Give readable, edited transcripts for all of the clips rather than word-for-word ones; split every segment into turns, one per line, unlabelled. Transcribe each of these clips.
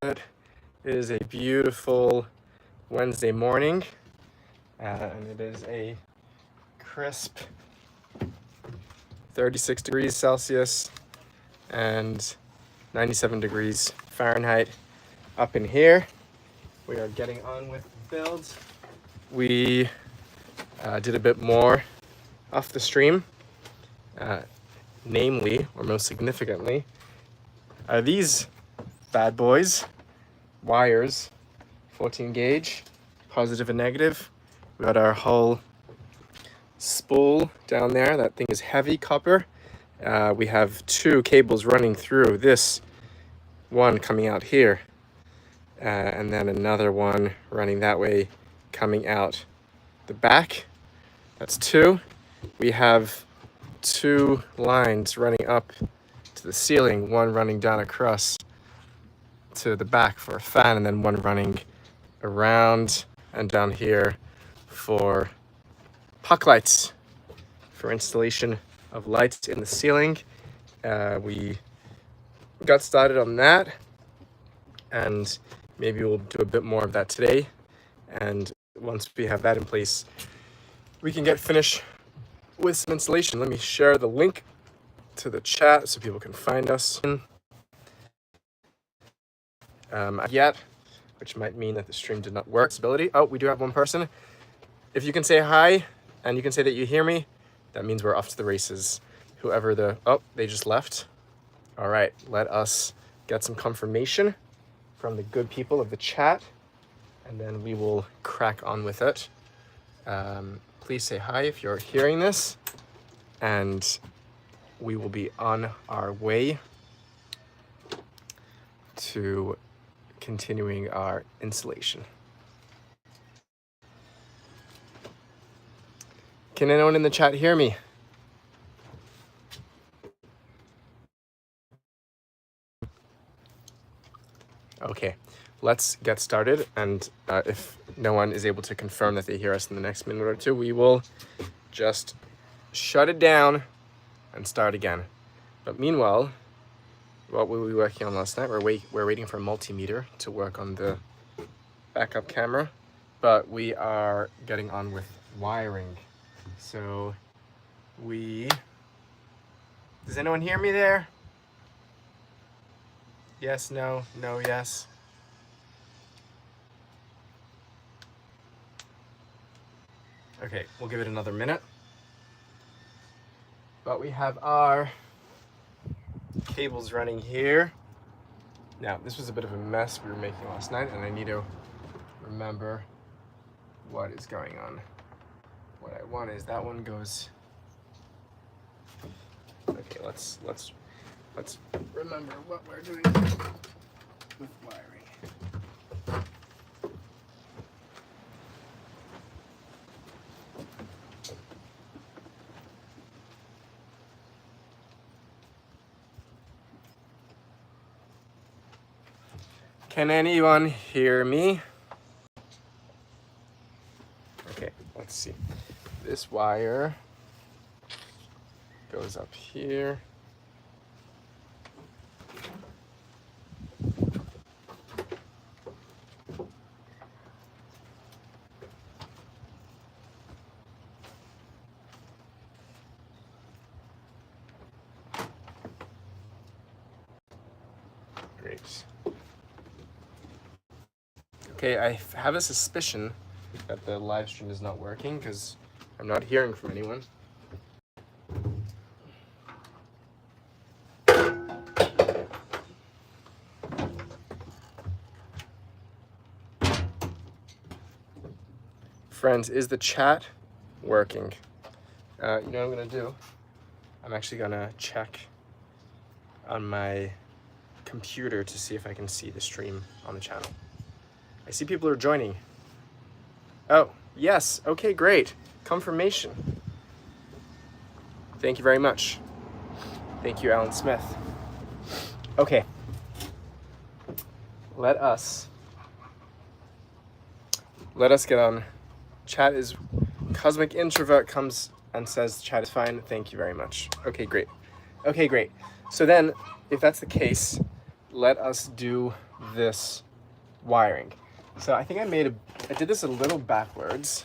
It is a beautiful Wednesday morning, and it is a crisp 36 degrees Celsius and 97 degrees Fahrenheit up in here. We are getting on with the build. We did a bit more off the stream, namely, or most significantly, are these bad boys, wires, 14 gauge, positive and negative. We got our whole spool down there. That thing is heavy copper. We have two cables running through, this one coming out here, and then another one running that way coming out the back. That's two. We have two lines running up to the ceiling, one running down across to the back for a fan, and then one running around and down here for puck lights, for installation of lights in the ceiling. We got started on that, and maybe we'll do a bit more of that today. And once we have that in place, we can get finished with some installation. Let me share the link to the chat so people can find us. Yet, which might mean that the stream did not work. Oh, we do have one person. If you can say hi and you can say that you hear me, that means we're off to the races. Oh, they just left. All right, let us get some confirmation from the good people of the chat, and then we will crack on with it. Please say hi if you're hearing this, and we will be on our way to continuing our installation. Can anyone in the chat hear me? Okay, let's get started, and if no one is able to confirm that they hear us in the next minute or two, we will just shut it down and start again. But meanwhile, what were we working on last night? We're waiting for a multimeter to work on the backup camera, but we are getting on with wiring. So does anyone hear me there? Yes, no, no, yes. Okay, we'll give it another minute. But we have our cables running here. Now, this was a bit of a mess we were making last night, and I need to remember what is going on. What I want is that one goes. Okay, let's remember what we're doing with wiring. Can anyone hear me? Okay, let's see. This wire goes up here. Great. Okay, I have a suspicion that the live stream is not working because I'm not hearing from anyone. Friends, is the chat working? You know what I'm gonna do? I'm actually gonna check on my computer to see if I can see the stream on the channel. I see people are joining. Oh, yes, okay, great. Confirmation. Thank you very much. Thank you, Alan Smith. Okay. Let us get on. Chat is, Cosmic Introvert comes and says chat is fine. Thank you very much. Okay, great. Okay, great. So then, if that's the case, let us do this wiring. So I think I did this a little backwards,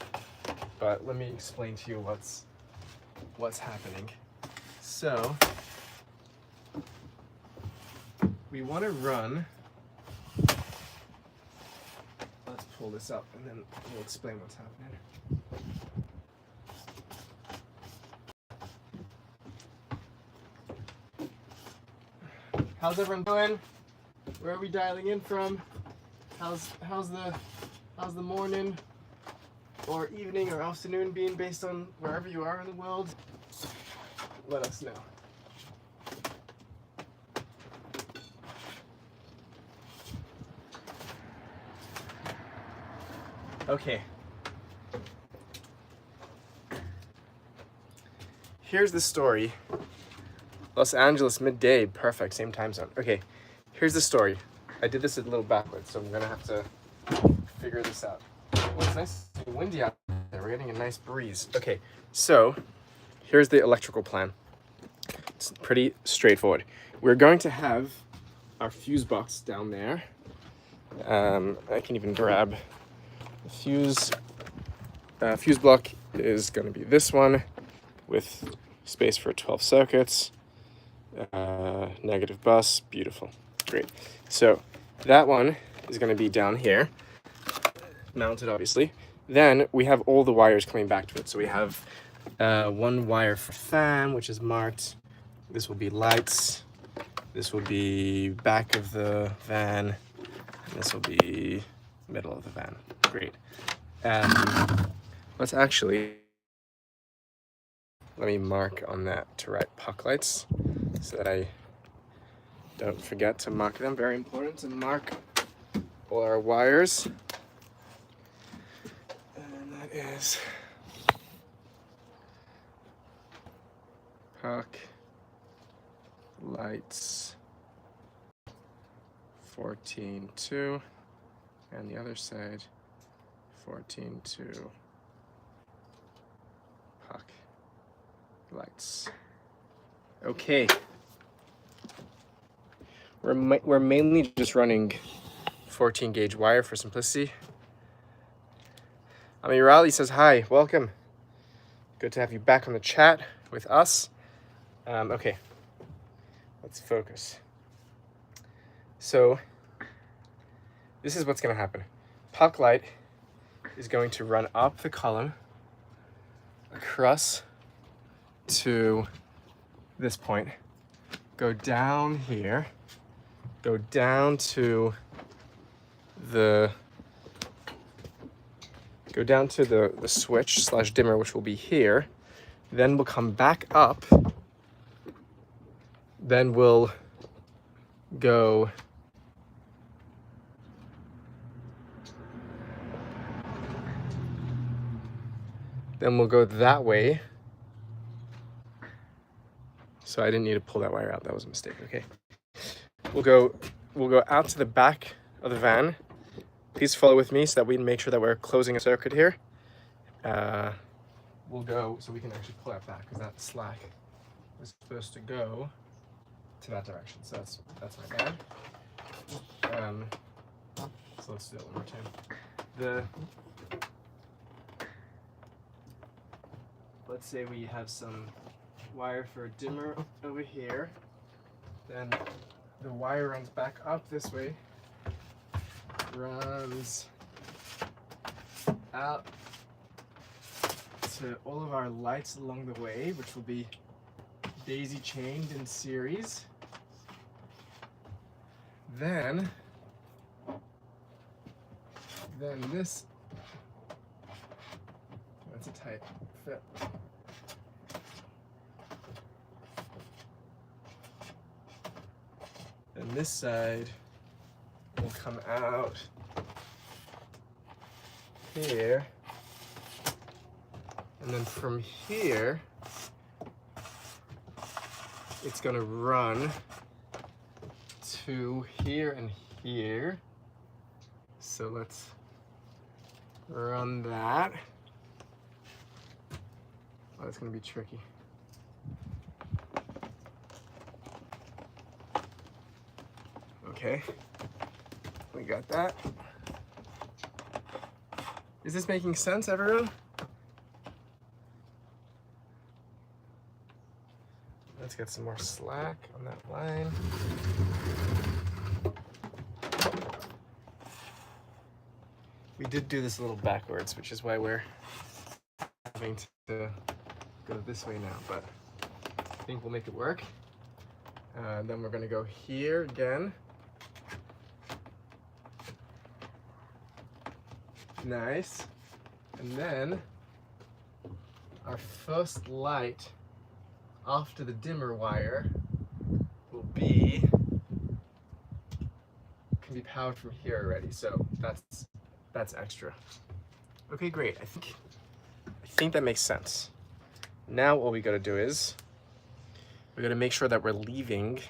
but let me explain to you what's happening. So we want to run, let's pull this up and then we'll explain what's happening. How's everyone doing? Where are we dialing in from? How's the morning or evening or afternoon being based on wherever you are in the world? Let us know. Okay. Here's the story. Los Angeles, midday, perfect, same time zone. Okay, here's the story. I did this a little backwards, so I'm gonna have to figure this out. Well, it's nice and windy out there. We're getting a nice breeze. Okay, so here's the electrical plan. It's pretty straightforward. We're going to have our fuse box down there. I can even grab the fuse. Fuse block is gonna be this one with space for 12 circuits. Negative bus, beautiful, great. So that one is going to be down here, mounted obviously. Then we have all the wires coming back to it. So we have one wire for fan, which is marked. This will be lights. This will be back of the van. And this will be middle of the van. Great. Let's actually, let me mark on that to write puck lights so that I don't forget to mark them. Very important to mark all our wires. And that is puck lights 14.2, and the other side 14.2 puck lights. Okay. We're mainly just running 14 gauge wire for simplicity. Amirali says hi, welcome. Good to have you back on the chat with us. Okay, let's focus. So this is what's gonna happen. Puck light is going to run up the column across to this point, go down here, go down to the switch slash dimmer, which will be here. Then we'll come back up. Then we'll go that way. So I didn't need to pull that wire out. That was a mistake. Okay. We'll go out to the back of the van. Please follow with me so that we can make sure that we're closing a circuit here. We'll go so we can actually pull that back because that slack is supposed to go to that direction. So that's my bad. So let's do that one more time. Let's say we have some wire for a dimmer over here. Then the wire runs back up this way, runs out to all of our lights along the way, which will be daisy chained in series. Then this, that's a tight fit. And this side will come out here. And then from here, it's gonna run to here and here. So let's run that. Oh, that's gonna be tricky. Okay. We got that. Is this making sense, everyone? Let's get some more slack on that line. We did do this a little backwards, which is why we're having to go this way now, but I think we'll make it work. Then we're gonna go here again. Nice. And then our first light after the dimmer wire will be, can be powered from here already, so that's extra. Okay, great. I think that makes sense. Now what we gotta do is we gotta make sure that we're leaving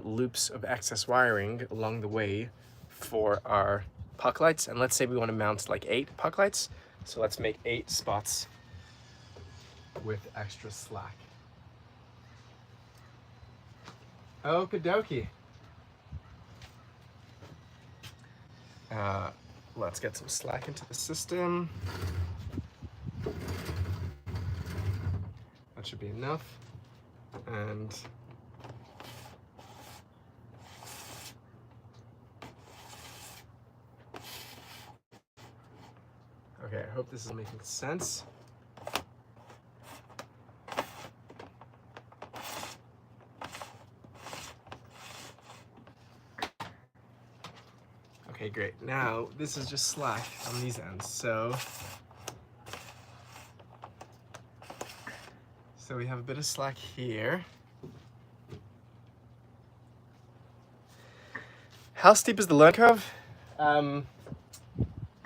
loops of excess wiring along the way for our puck lights. And let's say we want to mount like 8 puck lights, so let's make 8 spots with extra slack. Okie dokie. Let's get some slack into the system. That should be enough. And okay, I hope this is making sense. Okay, great. Now, this is just slack on these ends, so we have a bit of slack here. How steep is the learning curve?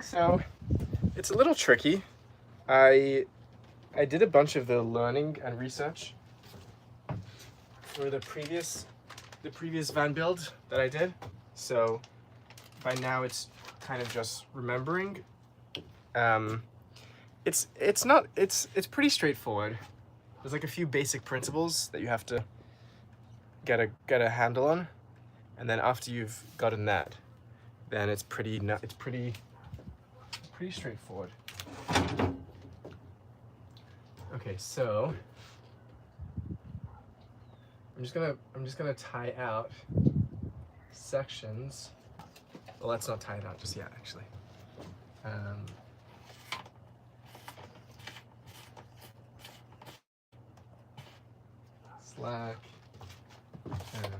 So it's a little tricky. I did a bunch of the learning and research for the previous van build that I did. So by now it's kind of just remembering. It's pretty straightforward. There's like a few basic principles that you have to get a handle on, and then after you've gotten that, then it's pretty straightforward. Okay, so I'm just gonna tie out sections. Well, let's not tie it out just yet, actually. Slack and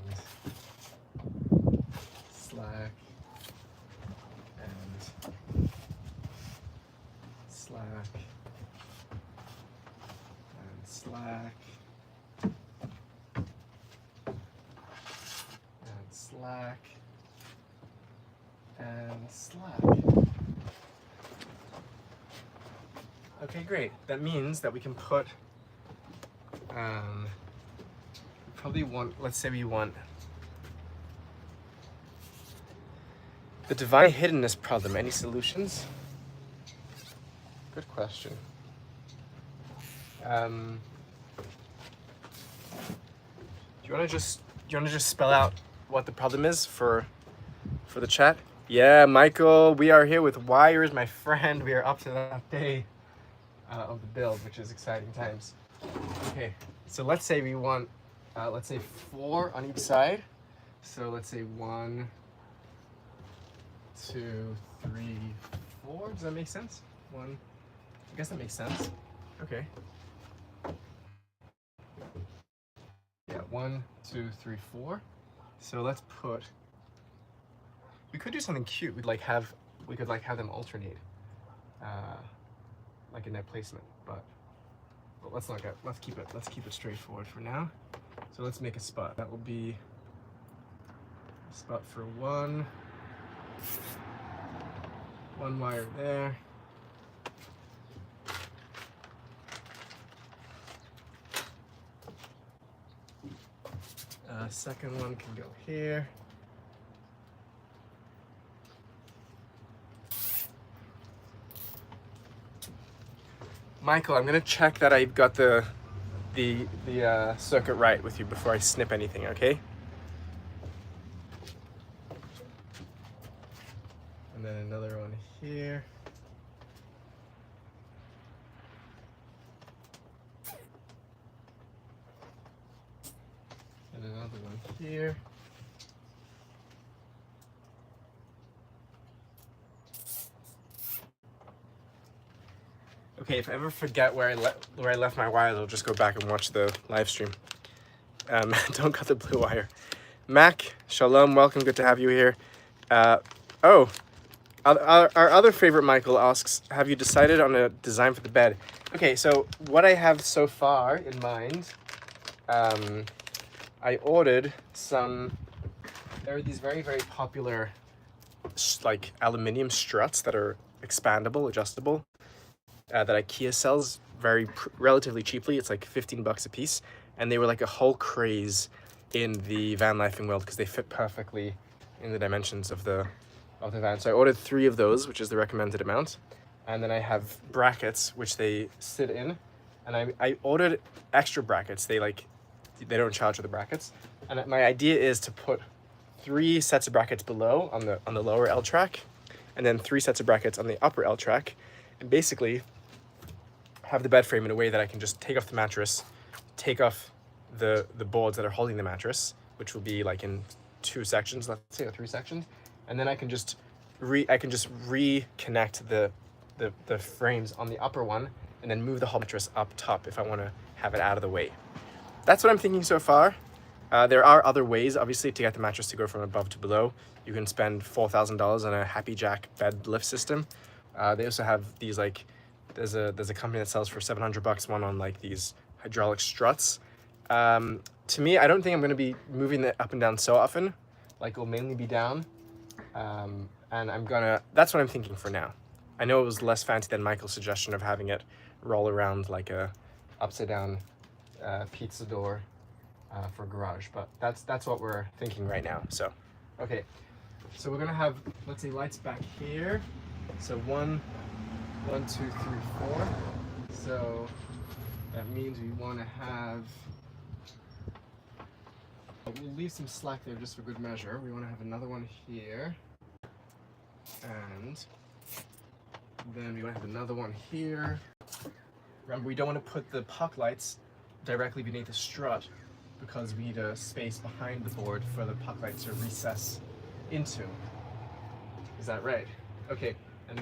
slack and slack and slack and slack and slack. Okay, great. That means that we can put probably want, let's say we want the divine hiddenness problem. Any solutions? Good question. Do you want to just spell out what the problem is for the chat? Yeah, Michael, we are here with wires, my friend. We are up to that day of the build, which is exciting times. Okay, so let's say we want, let's say 4 on each side. So let's say 1, 2, 3, 4. Does that make sense? I guess that makes sense. Okay. Yeah, 1, 2, 3, 4. So let's put. We could do something cute. We could have them alternate, like in that placement. But let's keep it straightforward for now. So let's make a spot. That will be a spot for one wire there. Second one can go here. Michael, I'm gonna check that I've got the circuit right with you before I snip anything, okay? And then another one here. And another one here. Okay, if I ever forget where I left my wires, I'll just go back and watch the live stream. Don't cut the blue wire. Mac, shalom, welcome, good to have you here. Our other favorite Michael asks, have you decided on a design for the bed? Okay, so what I have so far in mind, I ordered some, there are these very, very popular like aluminium struts that are expandable, adjustable, that IKEA sells relatively cheaply. It's like 15 bucks a piece. And they were like a whole craze in the van lifing world because they fit perfectly in the dimensions of the van. So I ordered 3 of those, which is the recommended amount. And then I have brackets, which they sit in. And I ordered extra brackets. They don't charge for the brackets. And my idea is to put 3 sets of brackets below on the lower L track, and then 3 sets of brackets on the upper L track, and basically have the bed frame in a way that I can just take off the mattress, take off the boards that are holding the mattress, which will be like in 2 sections, let's say, or 3 sections, and then I can just reconnect the frames on the upper one, and then move the whole mattress up top if I want to have it out of the way. That's what I'm thinking so far. There are other ways, obviously, to get the mattress to go from above to below. You can spend $4,000 on a Happy Jack bed lift system. They also have these like, there's a company that sells for 700 bucks one on like these hydraulic struts. To me, I don't think I'm going to be moving it up and down so often. Like, it'll mainly be down. And that's what I'm thinking for now. I know it was less fancy than Michael's suggestion of having it roll around like a upside down pizza door for a garage, but that's what we're thinking right now. So, okay. So we're gonna have, let's say, lights back here. So 1, 2, 3, 4. So that means we want to have, we'll leave some slack there just for good measure. We want to have another one here, and then we want to have another one here. Remember, we don't want to put the puck lights directly beneath the strut because we need a space behind the board for the puck light to recess into. Is that right? Okay, and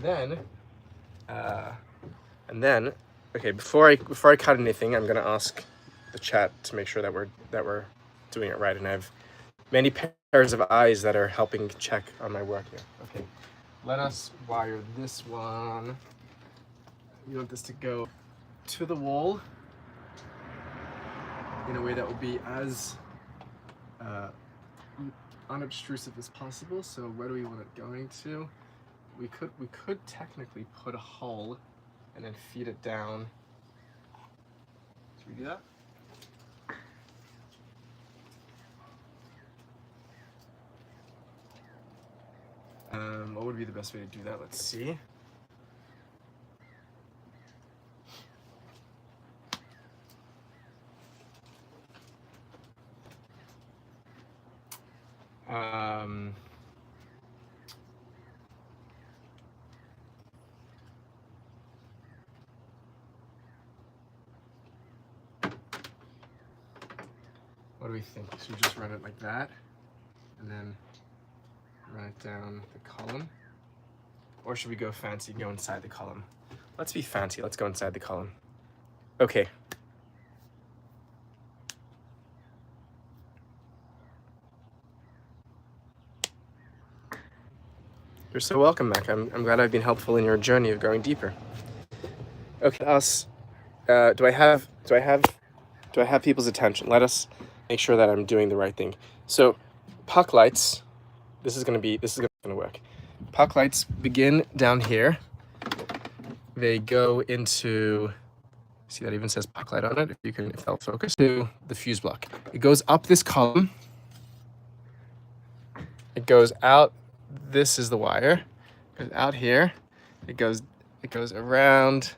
then, okay, before I cut anything, I'm gonna ask the chat to make sure that we're doing it right, and I have many pairs of eyes that are helping check on my work here. Okay, let us wire this one. We want this to go to the wall in a way that will be as unobtrusive as possible. So where do we want it going to? We could technically put a hole and then feed it down. Should we do that? What would be the best way to do that? Let's see. What do we think? Should we just run it like that and then run it down the column? Or should we go fancy, go inside the column? Let's be fancy, let's go inside the column. Okay. You're so welcome, Mac. I'm glad I've been helpful in your journey of going deeper. Okay, do I have people's attention? Let us make sure that I'm doing the right thing. So, puck lights. This is gonna work. Puck lights begin down here. They go into, see that even says puck light on it. If that'll focus, to the fuse block. It goes up this column. It goes out. This is the wire. It goes out here. It goes around.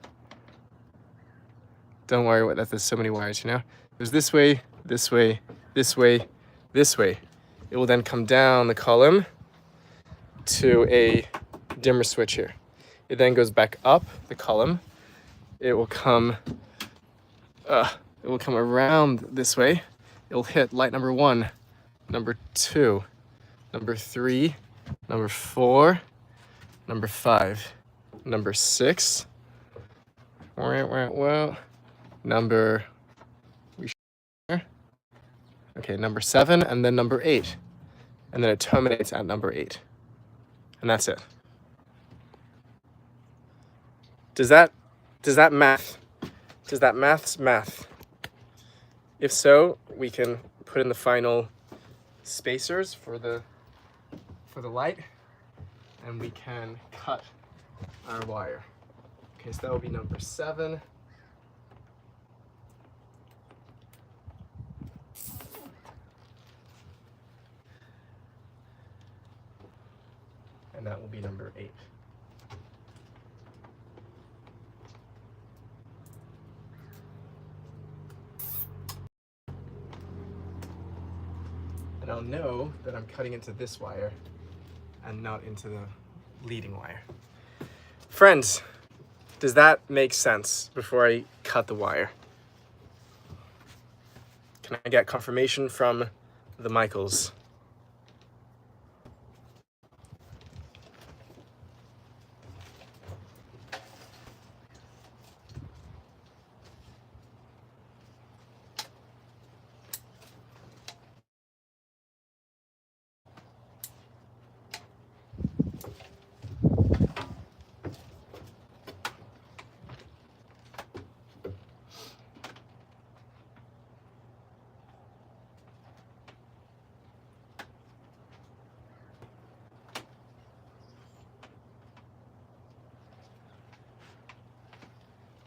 Don't worry about that. There's so many wires, you know. It goes this way, this way, this way, this way. It will then come down the column to a dimmer switch here. It then goes back up the column. It will come around this way. It'll hit light number 1, number 2, number 3, number 4, number 5, number 6, number, okay, number 7, and then number 8. And then it terminates at number 8. And that's it. Does that math? Does that math? If so, we can put in the final spacers for the light, and we can cut our wire. Okay, so that will be number 7. And that will be number 8. And I'll know that I'm cutting into this wire and not into the leading wire. Friends, does that make sense before I cut the wire? Can I get confirmation from the Michaels?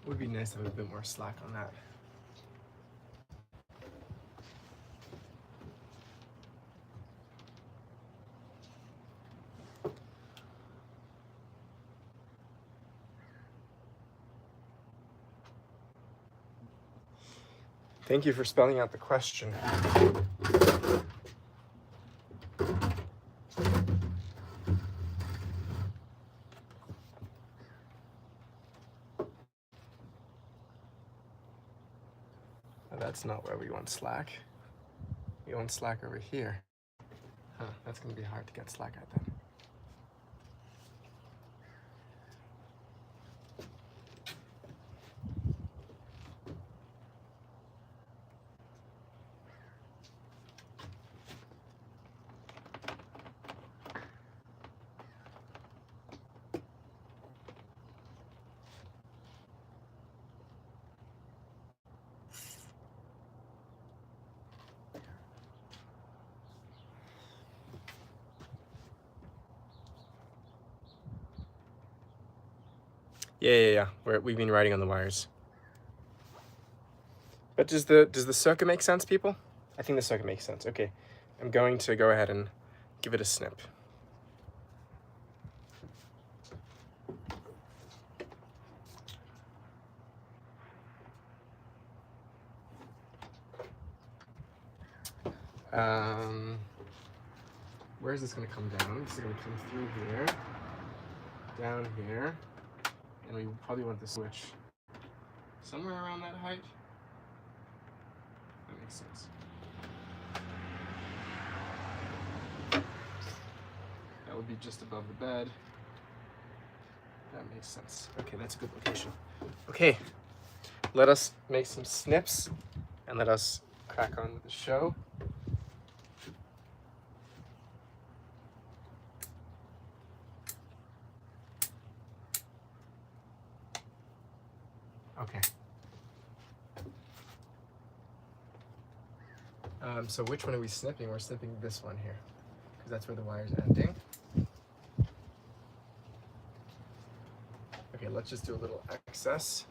Would be nice to have a bit more slack on that. Thank you for spelling out the question. That's not where we want slack. We want slack over here. Huh, that's going to be hard to get slack at then. Yeah. We've been writing on the wires. But does the circuit make sense, people? I think the circuit makes sense. Okay, I'm going to go ahead and give it a snip. Where is this going to come down? This is going to come through here, down here, and we probably want the switch somewhere around that height. That makes sense. That would be just above the bed. That makes sense. Okay, that's a good location. Okay, let us make some snips and let us crack on with the show. Okay. So which one are we snipping? We're snipping this one here, because that's where the wire's ending. Okay, let's just do a little excess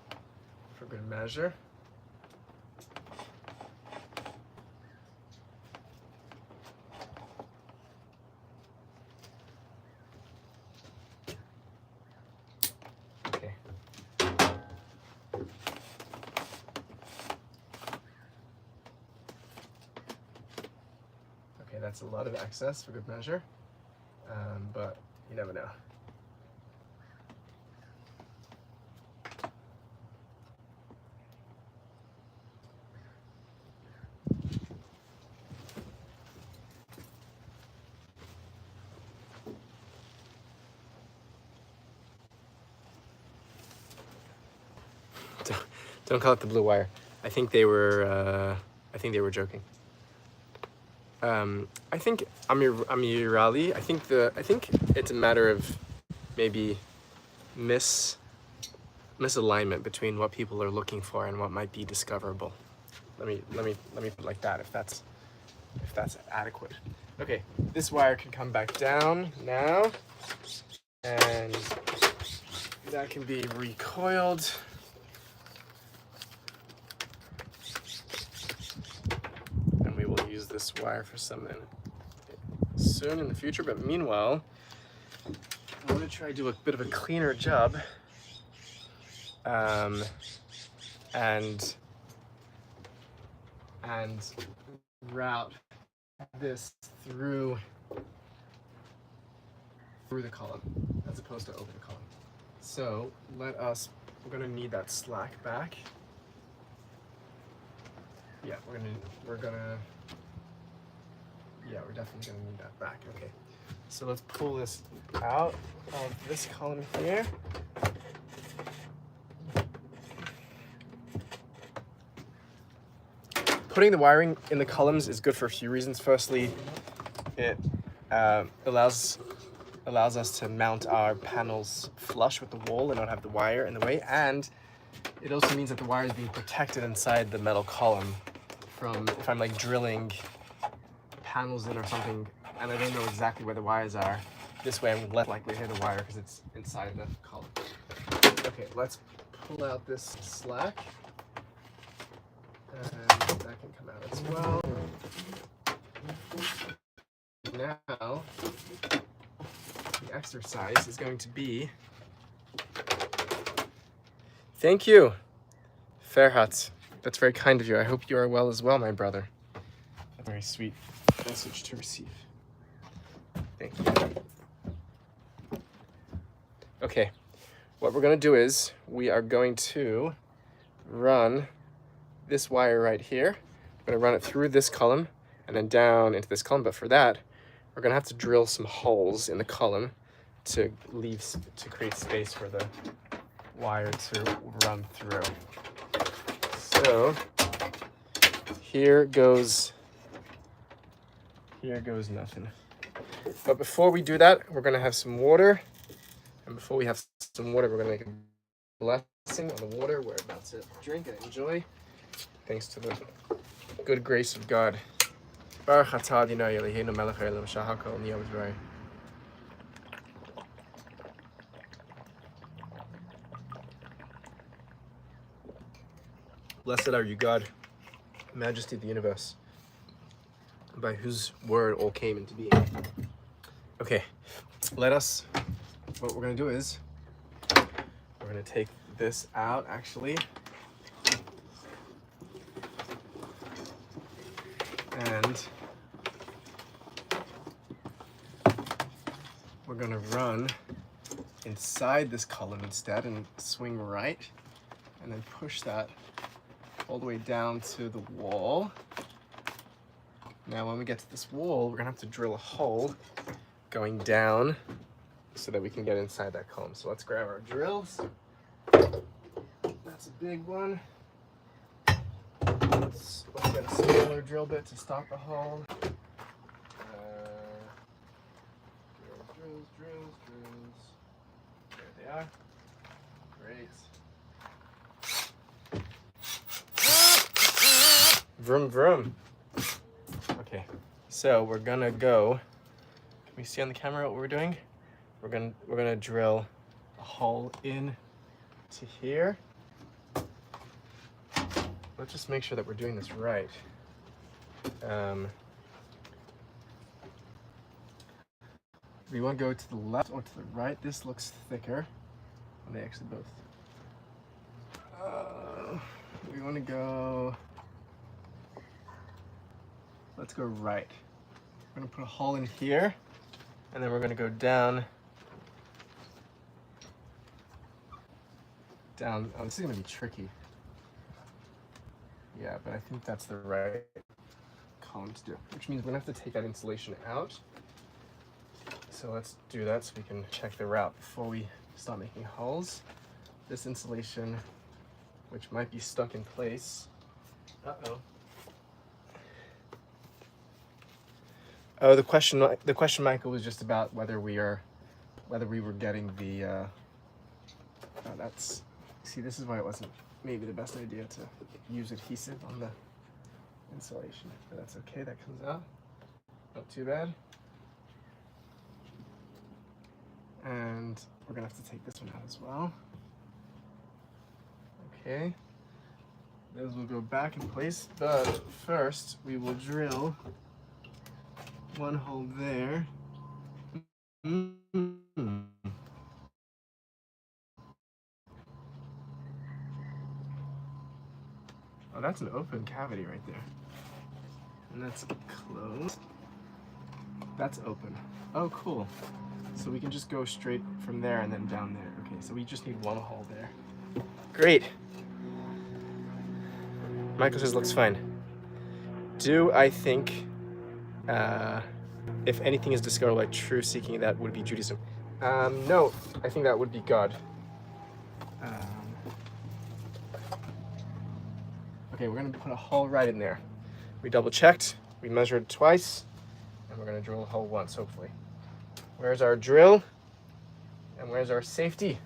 for good measure. Okay. Okay, that's a lot of excess for good measure, but you never know. Don't call it the blue wire. I think they were joking. I think Amirali. I think it's a matter of maybe misalignment between what people are looking for and what might be discoverable. Let me put it like that, if that's adequate. Okay, this wire can come back down now, and that can be recoiled. And we will use this wire for something soon in the future, but meanwhile, I want to try to do a bit of a cleaner job. And route this through the column as opposed to over the column. So we're gonna need that slack back. Yeah, we're definitely gonna need that back. Okay, so let's pull this out of this column here. Putting the wiring in the columns is good for a few reasons. Firstly, it allows us to mount our panels flush with the wall and not have the wire in the way, and it also means that the wire is being protected inside the metal column from, if I'm like drilling panels in or something and I don't know exactly where the wires are, this way I'm less likely to hit the wire because it's inside the column. Okay, let's pull out this slack. And that can come out as well. Now, the exercise is going to be... Thank you, Ferhat. That's very kind of you. I hope you are well as well, my brother. A very sweet message to receive. Thank you. Okay, what we're going to do is we are going to run this wire right here. We're going to run it through this column and then down into this column. But for that, we're going to have to drill some holes in the column to create space for the wire to run through. So here goes nothing. But before we do that, we're going to have some water. And before we have some water, we're going to make a blessing on the water we're about to drink and enjoy. Thanks to the good grace of God. Blessed are you, God, Majesty of the universe, by whose word all came into being. Okay, what we're going to do is, we're going to take this out, actually. And we're going to run inside this column instead and swing right, and then push that all the way down to the wall. Now when we get to this wall, we're going to have to drill a hole going down so that we can get inside that column. So let's grab our drills. That's a big one. Let's get a smaller drill bit to stop the hole. Drills. There they are. Great. Vroom vroom. Okay, so we're gonna go. Can we see on the camera what we're doing? We're gonna drill a hole in to here. Let's just make sure that we're doing this right. We want to go to the left or to the right. This looks thicker. And they actually both. We want to go. Let's go right. We're going to put a hole in here, and then we're going to go down. Oh, this is going to be tricky. Yeah, but I think that's the right column to do, which means we're going to have to take that insulation out. So let's do that so we can check the route before we start making holes. This insulation which might be stuck in place. Uh-oh. Oh, the question, Michael, was just about whether we were getting the. Oh, that's. See, this is why it wasn't maybe the best idea to use adhesive on the insulation. But that's okay. That comes out. Not too bad. And we're gonna have to take this one out as well. Okay. Those will go back in place, but first we will drill one hole there. Oh, that's an open cavity right there. And that's closed. That's open. Oh, cool. So we can just go straight from there and then down there. Okay, so we just need one hole there. Great. Michael says looks fine. Do I think if anything is discovered by true seeking, that would be Judaism? No, I think that would be God. Okay, we're gonna put a hole right in there. We double checked, we measured twice, and we're gonna drill a hole once, hopefully. Where's our drill? And where's our safety?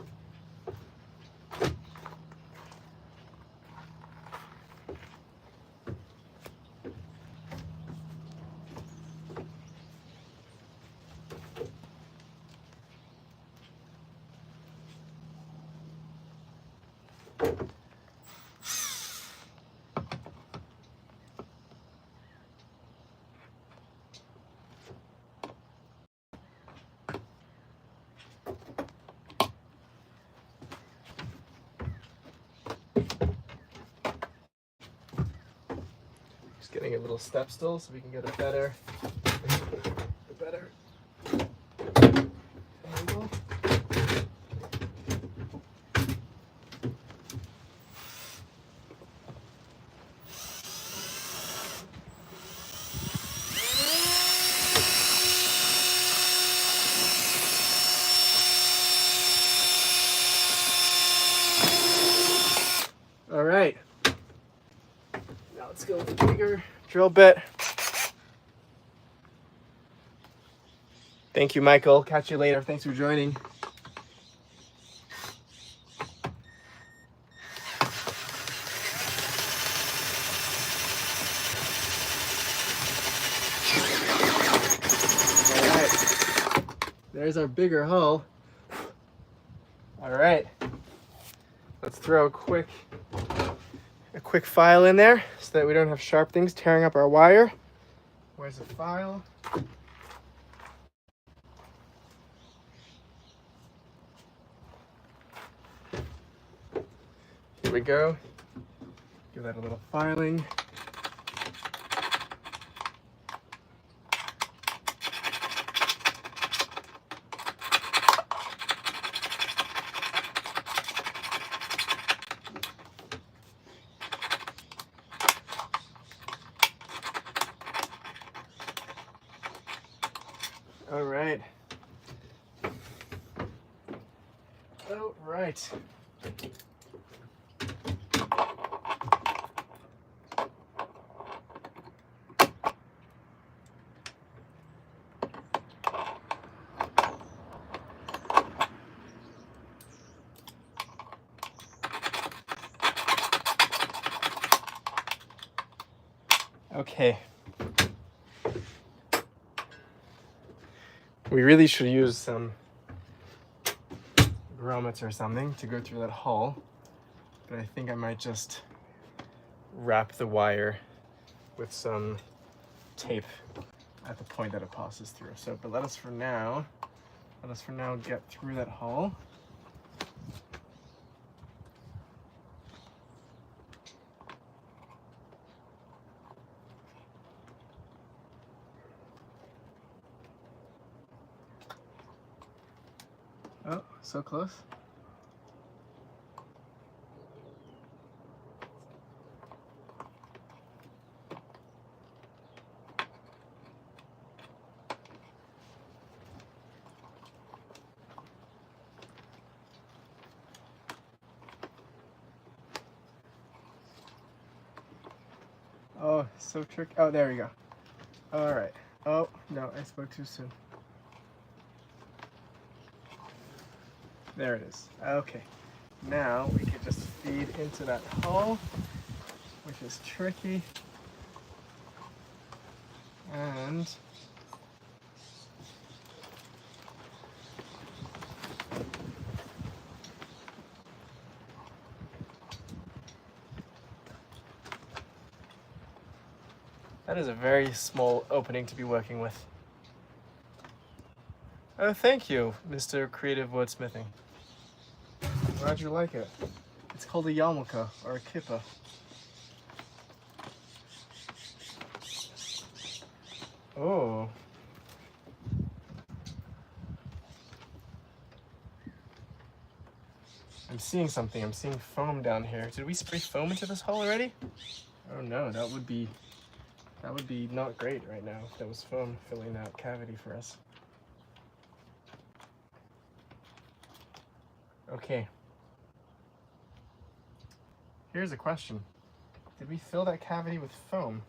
Just getting a little step stool so we can get a better angle. All right. Now let's go with the bigger drill bit. Thank you, Michael. Catch you later. Thanks for joining. All right. There's our bigger hole. All right. Let's throw a quick file in there so that we don't have sharp things tearing up our wire. Where's the file? Here we go. Give that a little filing. All right. All right. Okay. We really should use some grommets or something to go through that hole, but I think I might just wrap the wire with some tape at the point that it passes through. So, but let us for now get through that hole. Oh, so close. Oh, so tricky. Oh, there we go. All right. Oh, no, I spoke too soon. There it is. Okay. Now we can just feed into that hole, which is tricky. And that is a very small opening to be working with. Oh, thank you, Mr. Creative Wordsmithing. Glad you like it. It's called a yarmulke, or a kippa. Oh. I'm seeing something. I'm seeing foam down here. Did we spray foam into this hole already? Oh no, that would be not great right now if there was foam filling that cavity for us. Okay. Here's a question. Did we fill that cavity with foam?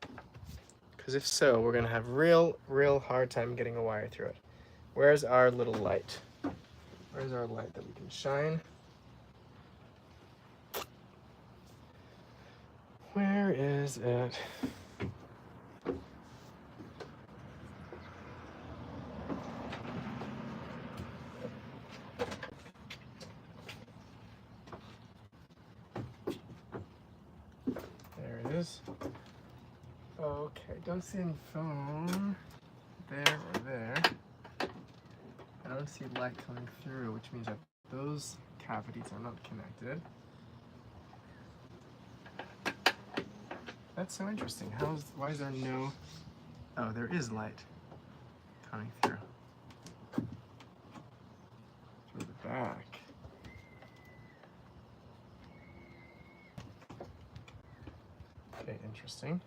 Because if so, we're gonna have real hard time getting a wire through it. Where's our little light? Where's our light that we can shine? Where is it? There it is. Okay, don't see any foam there or there. I don't see light coming through, which means that those cavities are not connected. That's so interesting. Why is there no... Oh, there is light coming through. Through the back. Okay, interesting.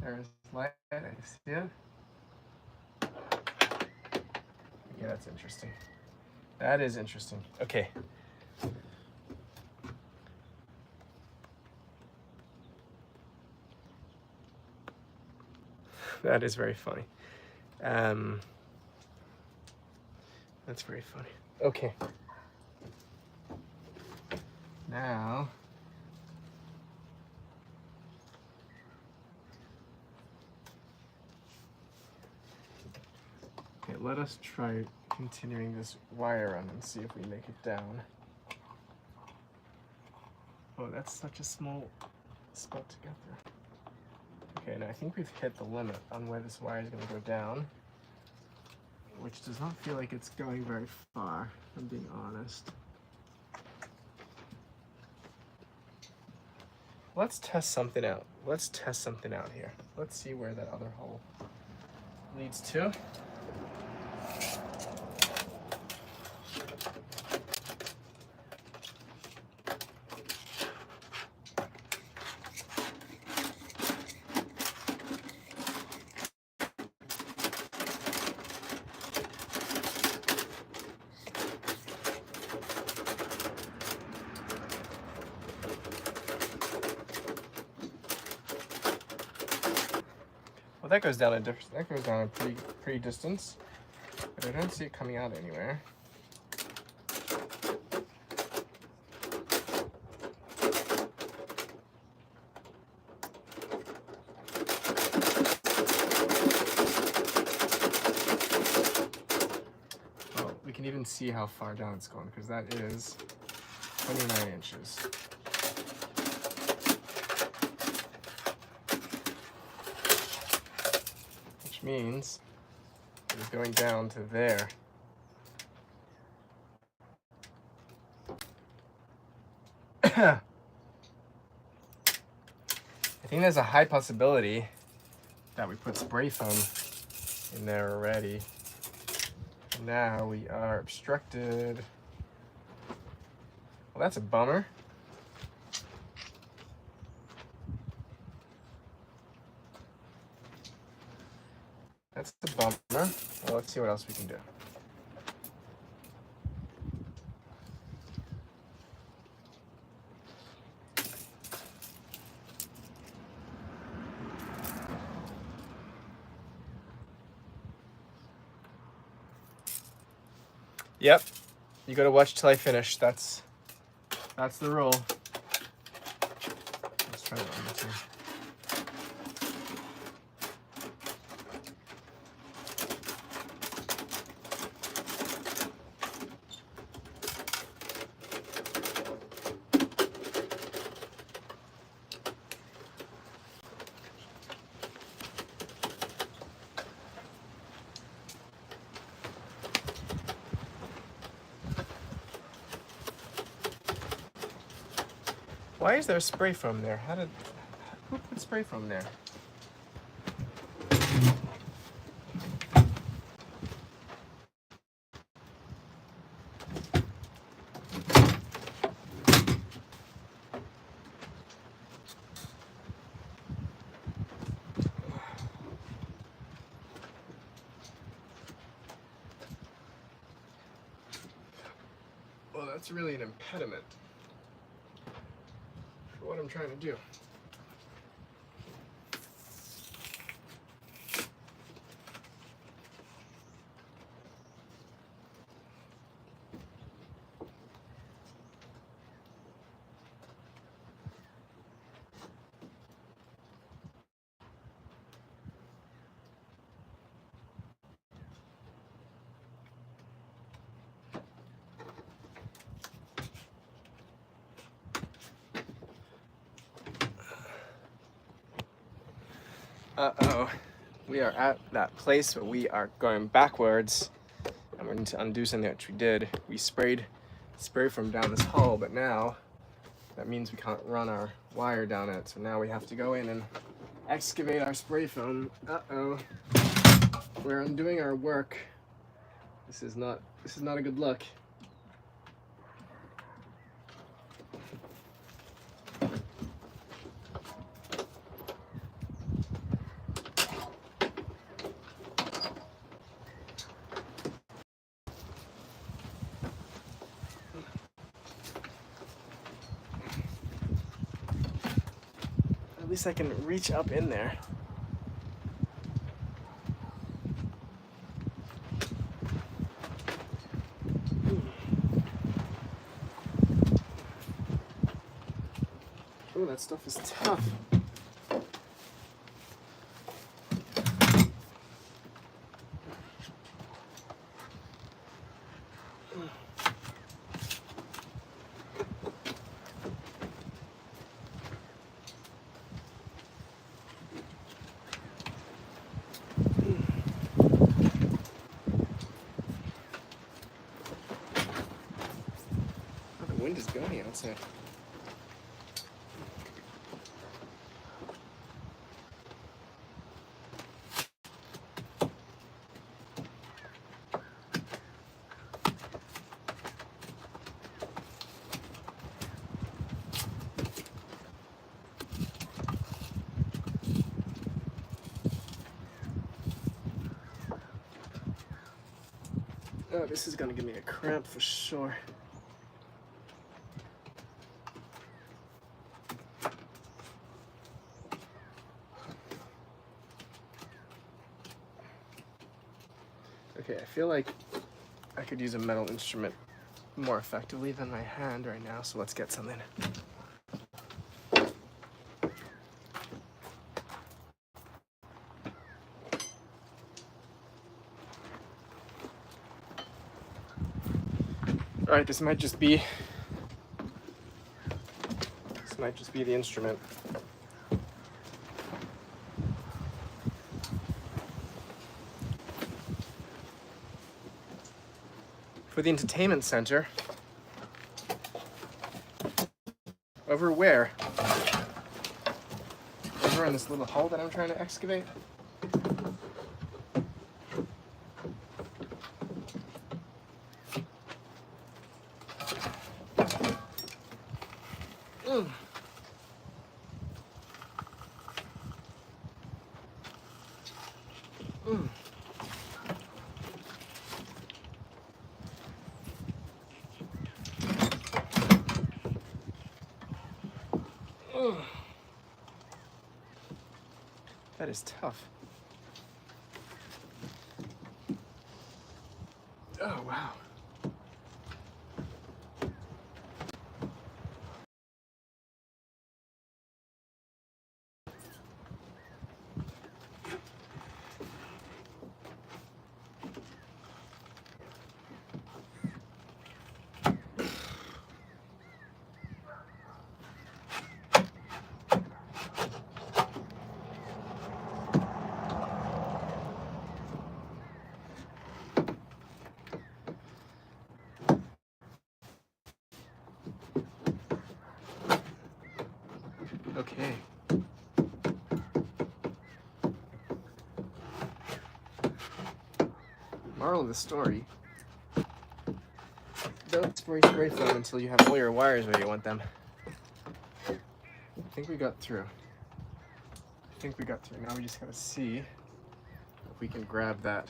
There's light, I see it. Yeah, that's interesting. That is interesting. Okay. That is very funny. That's very funny. Okay. Now, okay, let us try continuing this wire run and see if we make it down. Oh, that's such a small spot to get through. Okay, now I think we've hit the limit on where this wire is going to go down, which does not feel like it's going very far, if I'm being honest. Let's test something out. Let's test something out here. Let's see where that other hole leads to. That goes down a pretty distance, but I don't see it coming out anywhere. Oh, we can even see how far down it's going because that is 29 inches. Means it's going down to there. I think there's a high possibility that we put spray foam in there already. Now we are obstructed. Well, that's a bummer. That's a bummer. Well, let's see what else we can do. Yep. You gotta watch till I finish. That's the rule. Let's try that one more time. Why is there spray foam there? Who put spray foam there? Well, that's really an impediment for what I'm trying to do. Uh-oh. We are at that place where we are going backwards. And we need to undo something which we did. We sprayed spray from down this hole, but now that means we can't run our wire down it. So now we have to go in and excavate our spray foam. Uh-oh. We're undoing our work. This is not a good look. At least I can reach up in there. Oh, that stuff is tough. The wind is going outside. Oh, this is gonna give me a cramp for sure. Okay, I feel like I could use a metal instrument more effectively than my hand right now, so let's get something. All right, this might just be the instrument. For the entertainment center. Over where? Over in this little hole that I'm trying to excavate? That is tough. Oh, wow. Okay. Moral of the story: don't spray foam until you have all your wires where you want them. I think we got through. Now we just gotta see if we can grab that.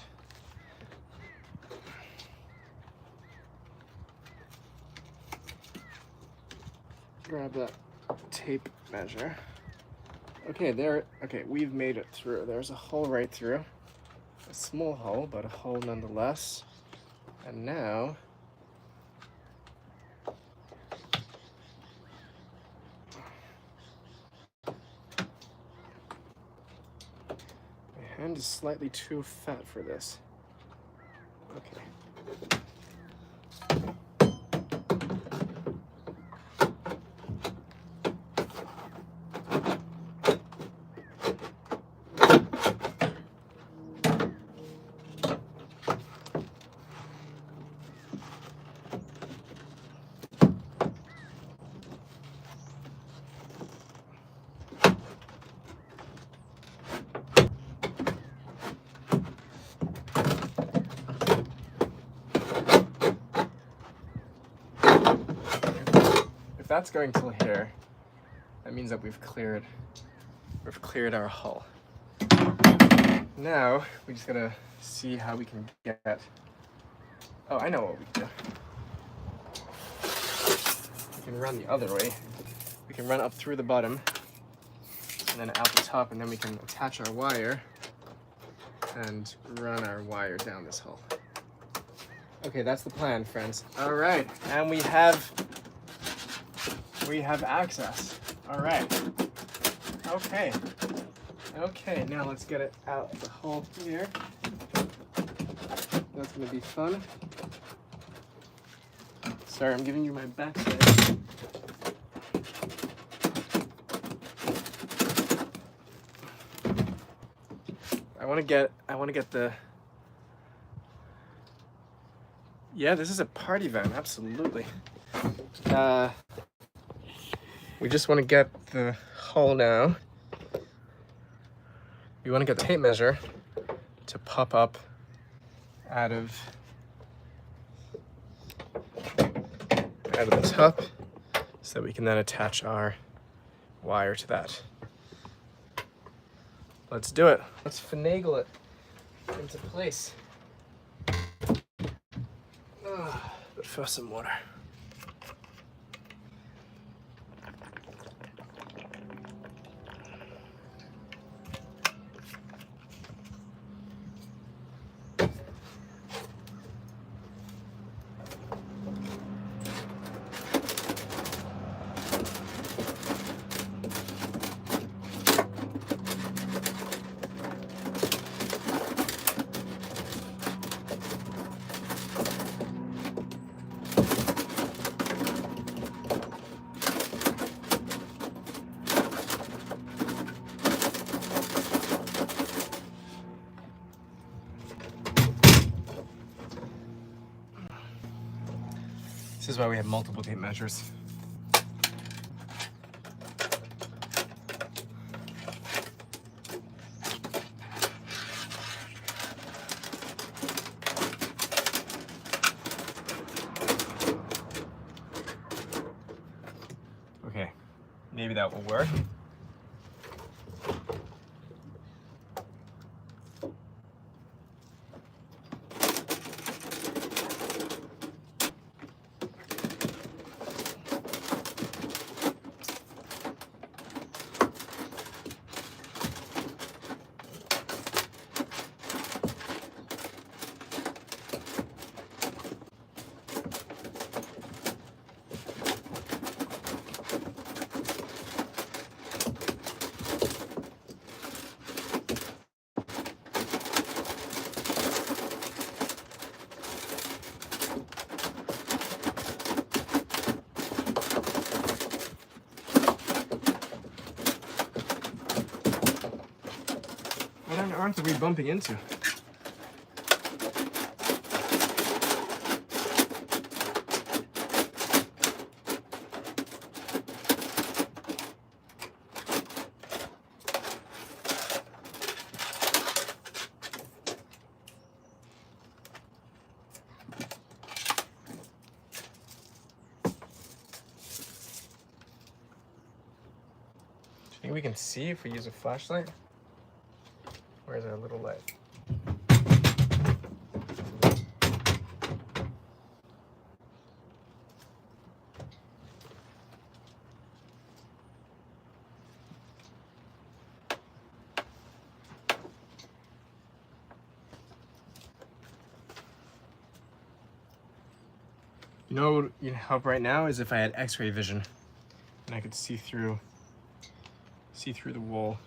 Grab that tape measure. Okay, okay, we've made it through. There's a hole right through. A small hole, but a hole nonetheless. And now my hand is slightly too fat for this. Okay. If that's going till here, that means that we've cleared our hull. Now we just gotta see how we can get. Oh, I know what we can do. We can run the other way. We can run up through the bottom and then out the top, and then we can attach our wire and run our wire down this hole. Okay, that's the plan, friends. All right, and we have access. All right. Okay, now let's get it out the hole here. That's gonna be fun. Sorry, I'm giving you my backside. I want to get the. Yeah, this is a party van, absolutely. We just want to get the hole now. We want to get the tape measure to pop up out of the top so that we can then attach our wire to that. Let's do it. Let's finagle it into place. But first, some water. This is why we have multiple tape measures. Okay, maybe that will work. What on earth are we bumping into? Maybe we can see if we use a flashlight. Where's our little light? You know what would help right now is if I had X-ray vision and I could see through the wall.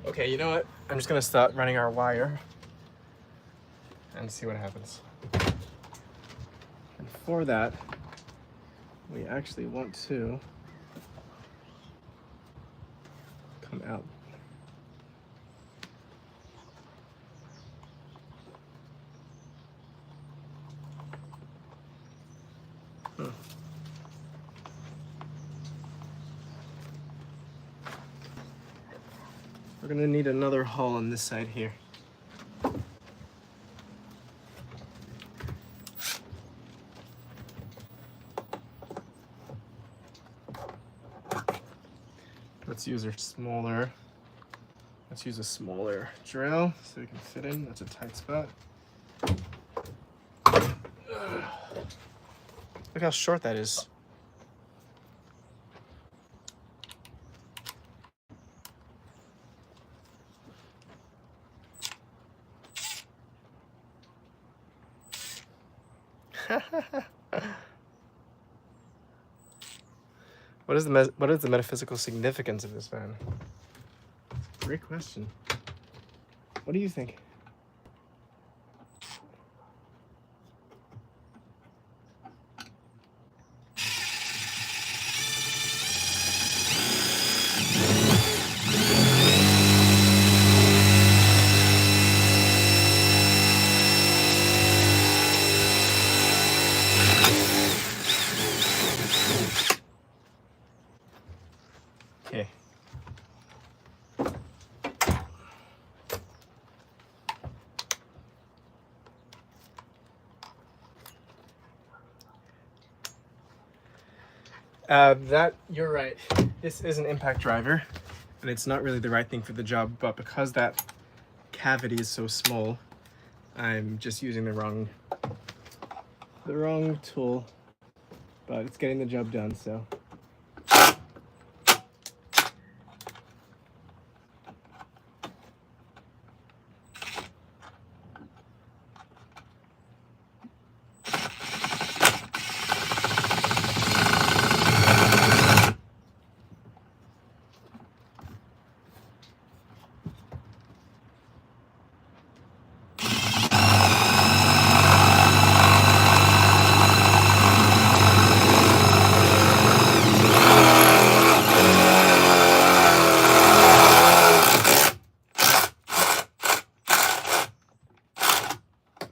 Okay, you know what? I'm just gonna start running our wire and see what happens. And for that, we actually want to come out. We're gonna need another hole on this side here. Let's use a smaller drill so we can fit in. That's a tight spot. Look how short that is. What is the metaphysical significance of this van? Great question. What do you think? Okay. You're right. This is an impact driver, and it's not really the right thing for the job, but because that cavity is so small, I'm just using the wrong tool, but it's getting the job done, so.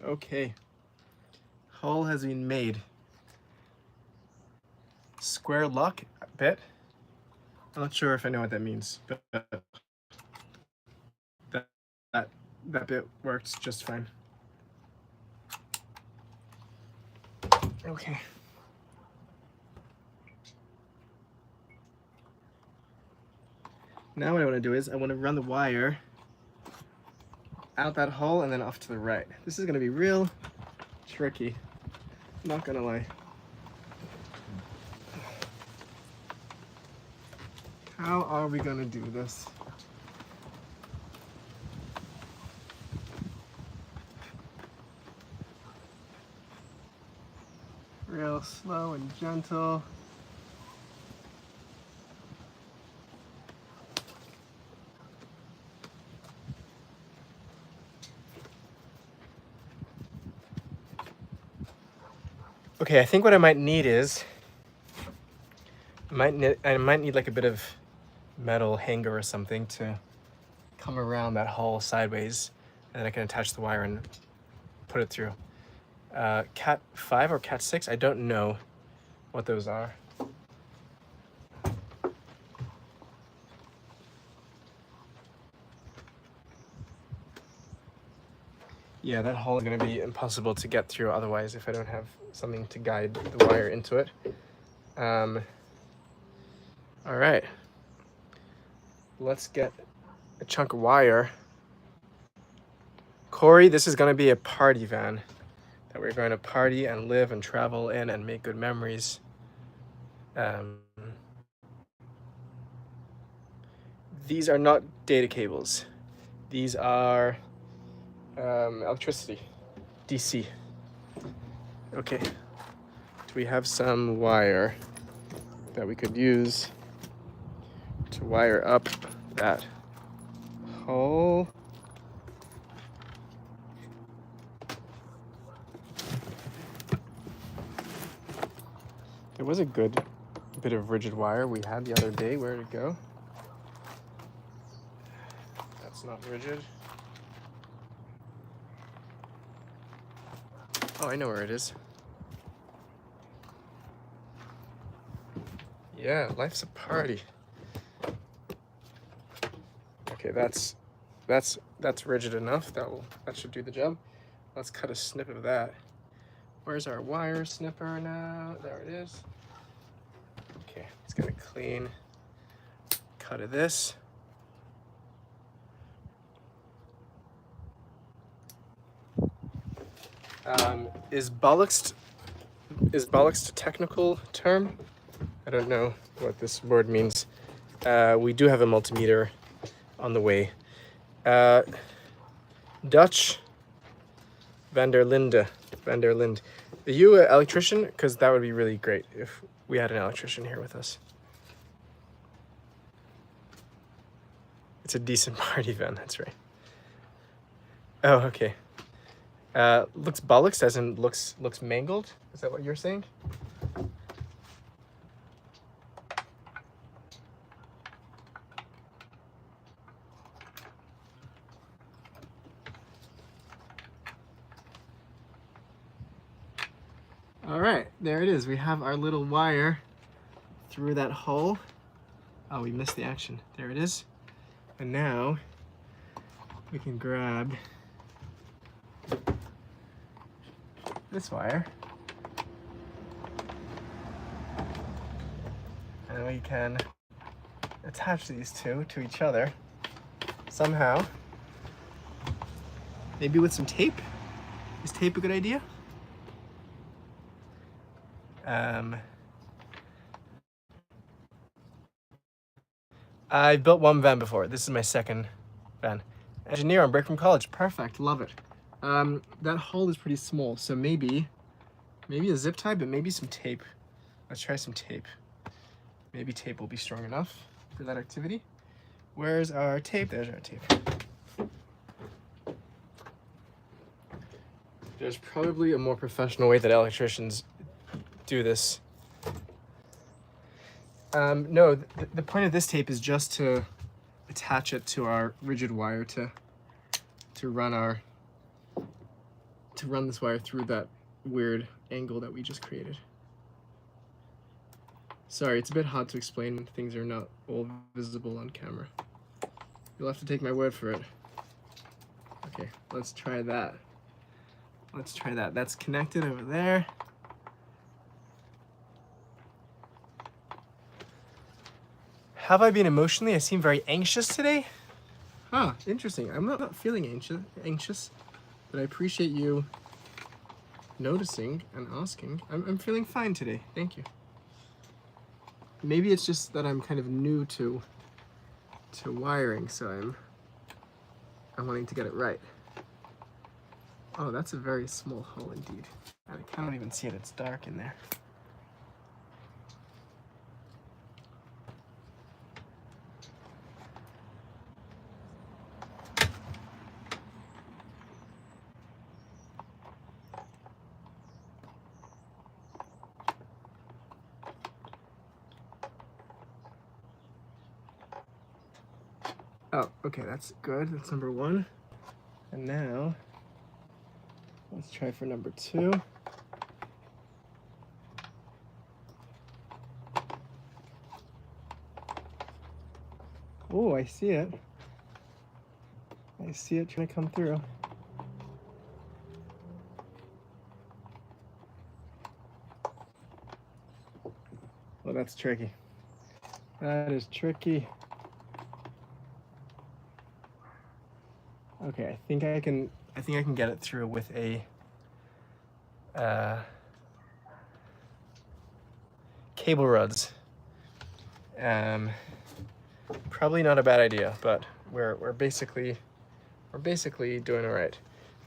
Okay, hole has been made. Square lock bit. I'm not sure if I know what that means, but that bit works just fine. Okay. Now what I want to do is I want to run the wire out that hole and then off to the right. This is going to be real tricky, not gonna lie. How are we gonna do this? Real slow and gentle. Okay, I think what I might need is, I might need like a bit of metal hanger or something to come around that hole sideways and then I can attach the wire and put it through. Cat 5 or Cat 6, I don't know what those are. Yeah, that hole is going to be impossible to get through otherwise if I don't have something to guide the wire into it. All right, let's get a chunk of wire. Corey, this is going to be a party van that we're going to party and live and travel in and make good memories. These are not data cables. These are electricity, DC. Okay, do we have some wire that we could use to wire up that hole? There was a good bit of rigid wire we had the other day. Where did it go? That's not rigid. Oh, I know where it is. Yeah, life's a party. Okay, that's rigid enough. That should do the job. Let's cut a snip of that. Where's our wire snipper now? There it is. Okay, let's get a clean cut of this. Is bollocks a technical term? I don't know what this word means. We do have a multimeter on the way. Dutch van der Linde. Are you an electrician? Because that would be really great if we had an electrician here with us. It's a decent party van, that's right. Oh, okay. Looks bollocks as in looks mangled? Is that what you're saying? All right, there it is. We have our little wire through that hole. Oh, we missed the action. There it is. And now we can grab this wire and we can attach these two to each other somehow. Maybe with some tape? Is tape a good idea? I built one van before. This is my second van. Engineer on break from college. Perfect. Love it. That hole is pretty small, so maybe a zip tie, but maybe some tape. Let's try some tape. Maybe tape will be strong enough for that activity. Where's our tape? There's our tape. There's probably a more professional way that electricians do this. No, the point of this tape is just to attach it to our rigid wire to run this wire through that weird angle that we just created. Sorry, it's a bit hard to explain when things are not all visible on camera. You'll have to take my word for it. Okay, let's try that. That's connected over there. Have I been emotionally? I seem very anxious today. Huh, interesting. I'm not feeling anxious, but I appreciate you noticing and asking. I'm feeling fine today. Thank you. Maybe it's just that I'm kind of new to wiring, so I'm wanting to get it right. Oh, that's a very small hole indeed. I can't even see it. It's dark in there. Oh, okay, that's good. That's number one. And now, let's try for number 2. Oh, I see it. I see it trying to come through. Well, that's tricky. That is tricky. Okay, I think I can get it through with a cable rods. Probably not a bad idea, but we're basically doing all right.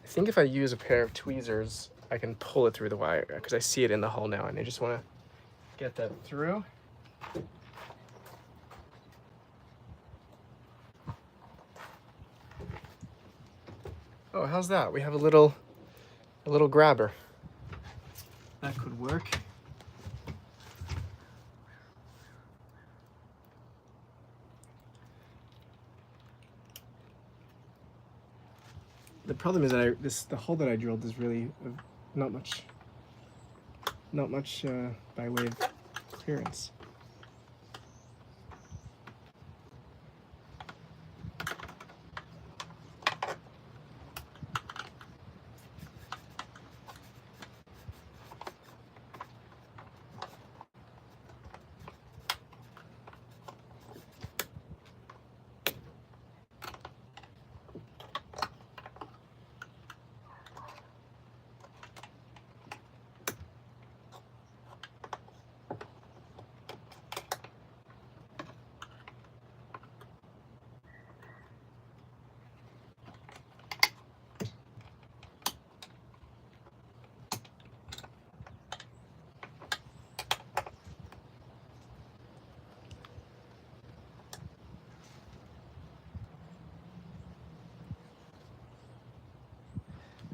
I think if I use a pair of tweezers, I can pull it through the wire because I see it in the hole now, and I just want to get that through. Oh, how's that? We have a little grabber. That could work. The problem is that the hole that I drilled is really not much by way of clearance.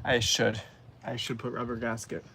I should put rubber gasket.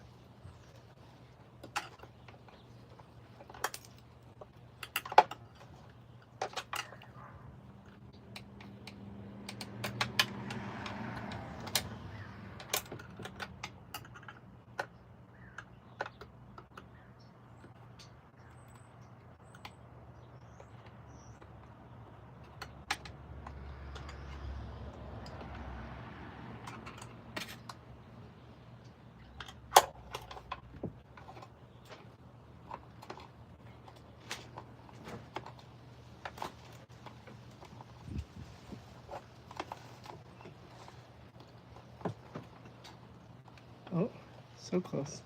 Oh, so close.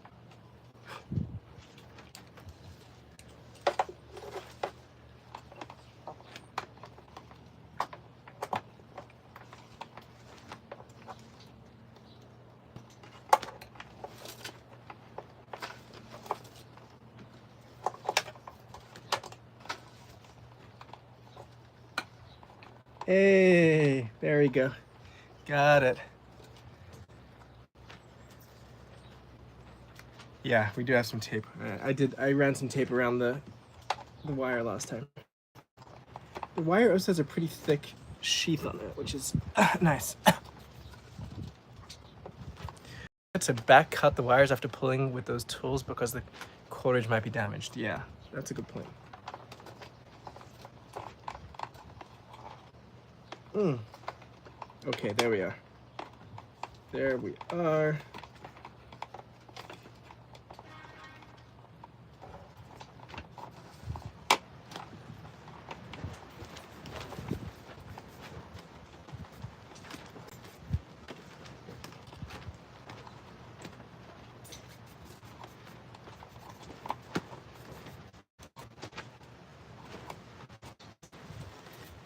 Hey, there we go. Got it. Yeah, we do have some tape. I ran some tape around the wire last time. The wire also has a pretty thick sheath on it, which is nice. To back cut the wires after pulling with those tools because the cordage might be damaged. Yeah, that's a good point. Okay, there we are. There we are.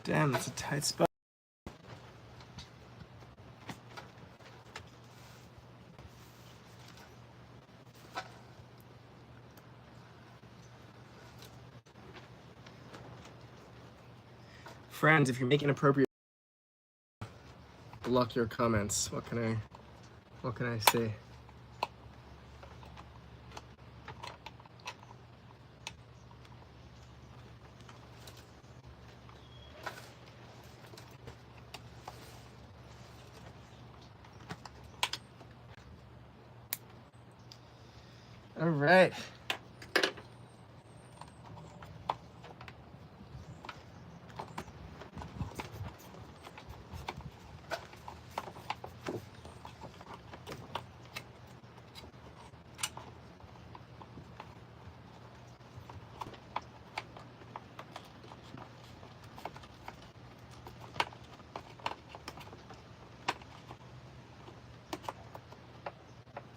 Damn, that's a tight spot. Friends, if you make inappropriate, block your comments. What can I say? All right.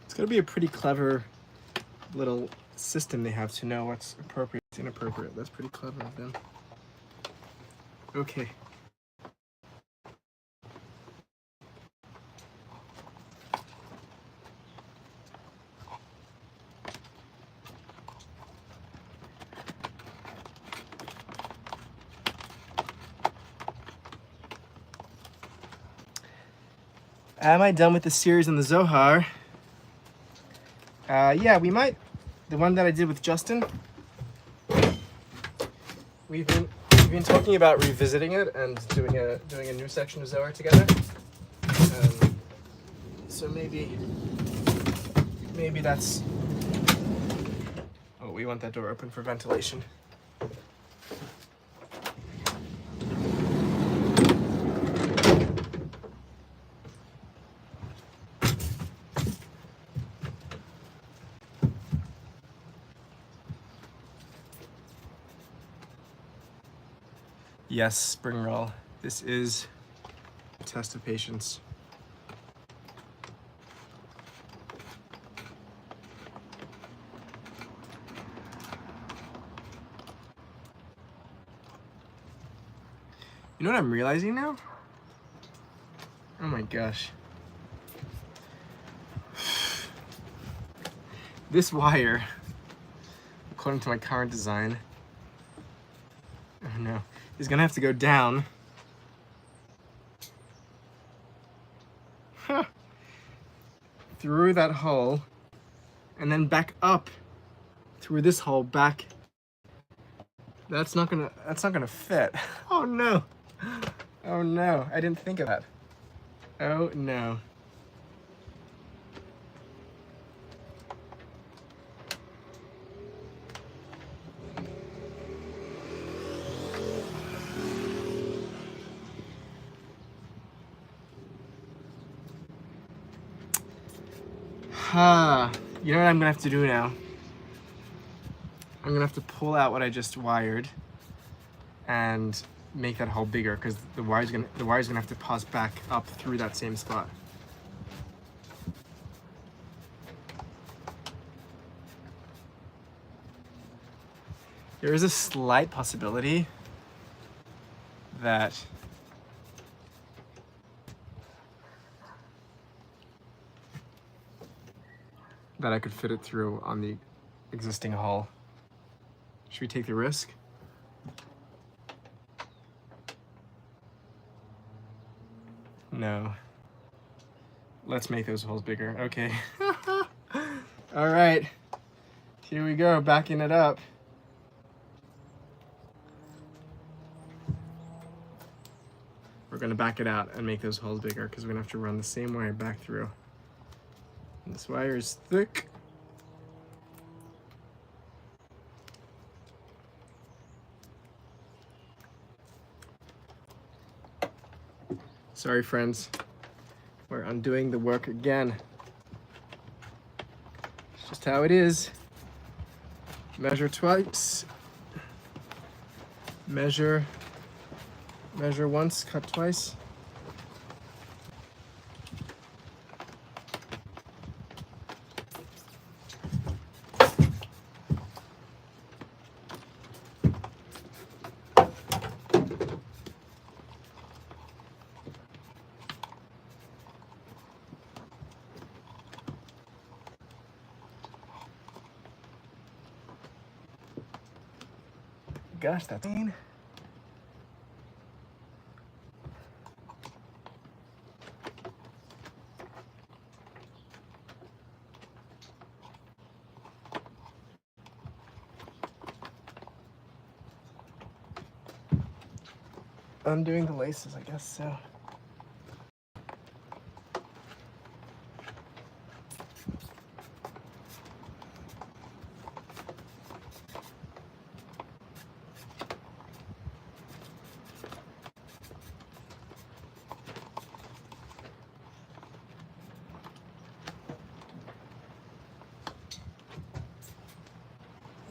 It's gonna be a pretty clever little system they have to know what's appropriate and inappropriate. That's pretty clever of them. Okay. Am I done with the series on the Zohar? Yeah, we might. The one that I did with Justin. We've been talking about revisiting it and doing a new section of Zohar together. So maybe that's. Oh, we want that door open for ventilation. Yes, spring roll. This is a test of patience. You know what I'm realizing now? Oh my gosh. This wire, according to my current design, oh no, is gonna have to go down. Through that hole, and then back up through this hole back. That's not gonna fit. Oh no. Oh no, I didn't think of that. Oh no. You know what I'm gonna have to do now? I'm gonna have to pull out what I just wired and make that hole bigger because the wire's gonna have to pass back up through that same spot. There is a slight possibility that I could fit it through on the existing hull. Should we take the risk? No. Let's make those holes bigger. Okay. All right. Here we go, backing it up. We're gonna back it out and make those holes bigger because we're gonna have to run the same wire back through. And this wire is thick. Sorry, friends. We're undoing the work again. It's just how it is. Measure twice. Measure once, cut twice. Gosh, that's mean. Undoing the laces, I guess so.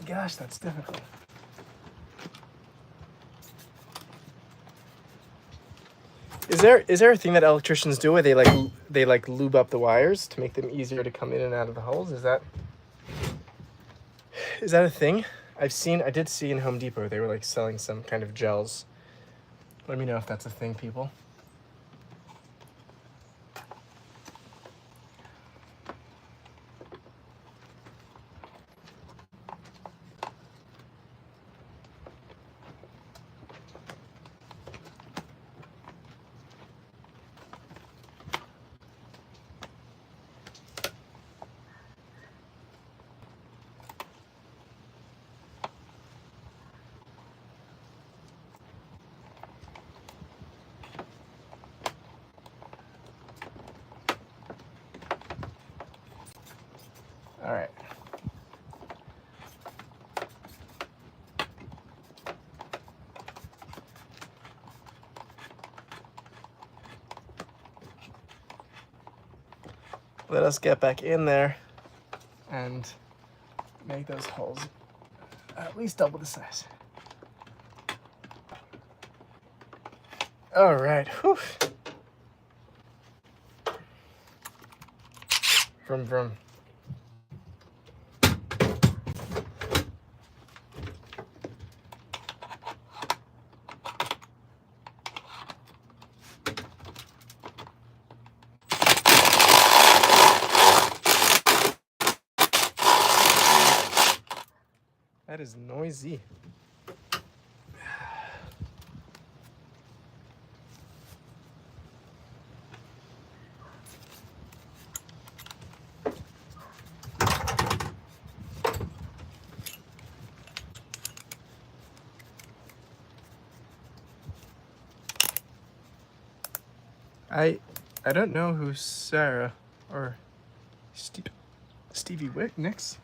gosh, that's difficult. Is there a thing that electricians do where they like lube up the wires to make them easier to come in and out of the holes? Is that a thing? I did see in Home Depot they were like selling some kind of gels. Let me know if that's a thing, people. All right. Let us get back in there and make those holes at least double the size. All right. Whew. Vroom, vroom. That is noisy. I don't know who Sarah or Stevie Nicks.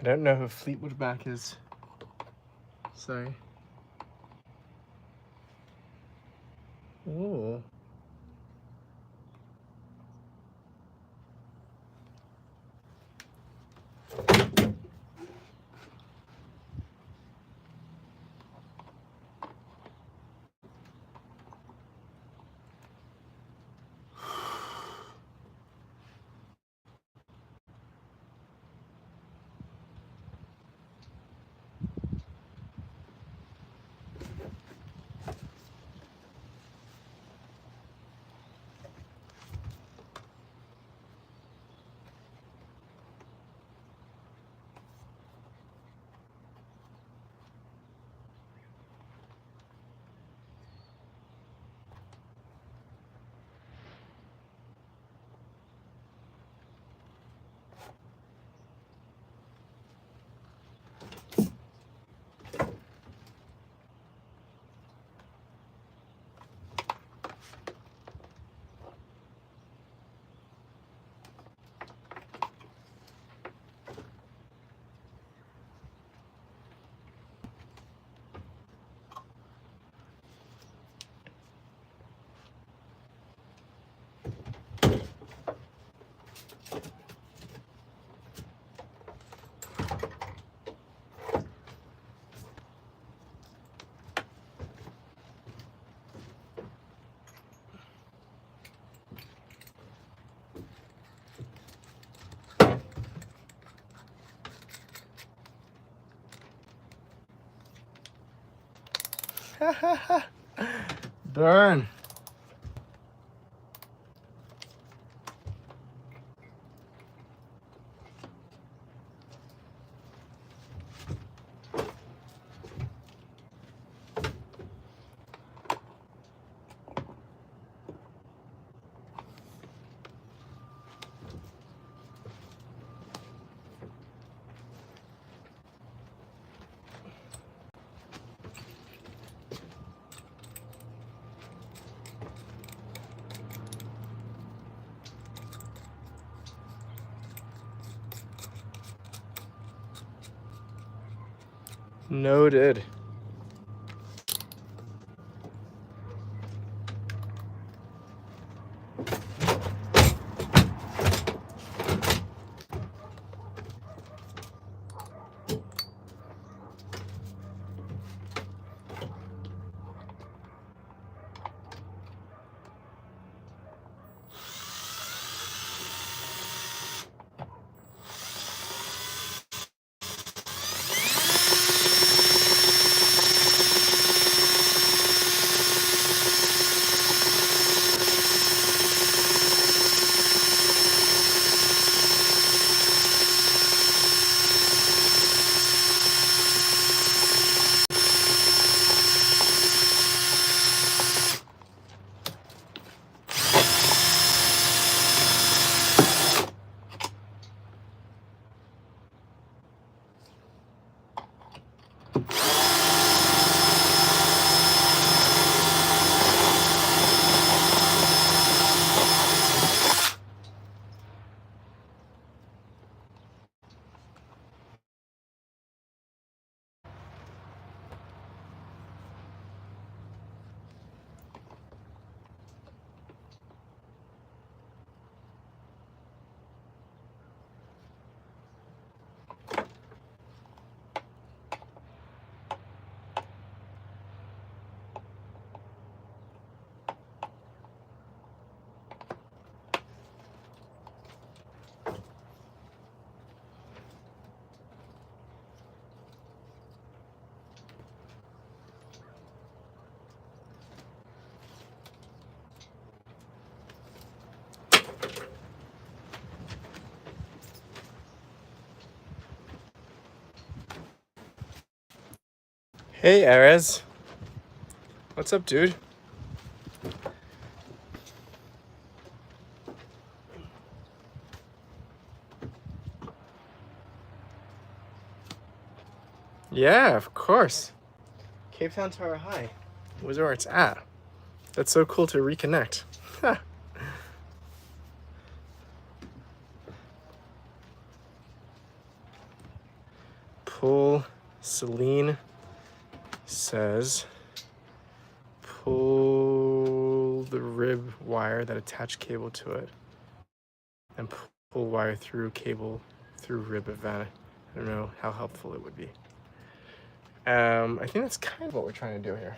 I don't know who Fleetwood Mac is. Sorry. Ooh. Burn. Noted. Hey, Erez. What's up, dude? Yeah, of course. Cape Town Tower High was where it's at. That's so cool to reconnect. Pull, Celine says, pull the rib wire that attached cable to it and pull wire through cable through rib event. I don't know how helpful it would be. I think that's kind of what we're trying to do here.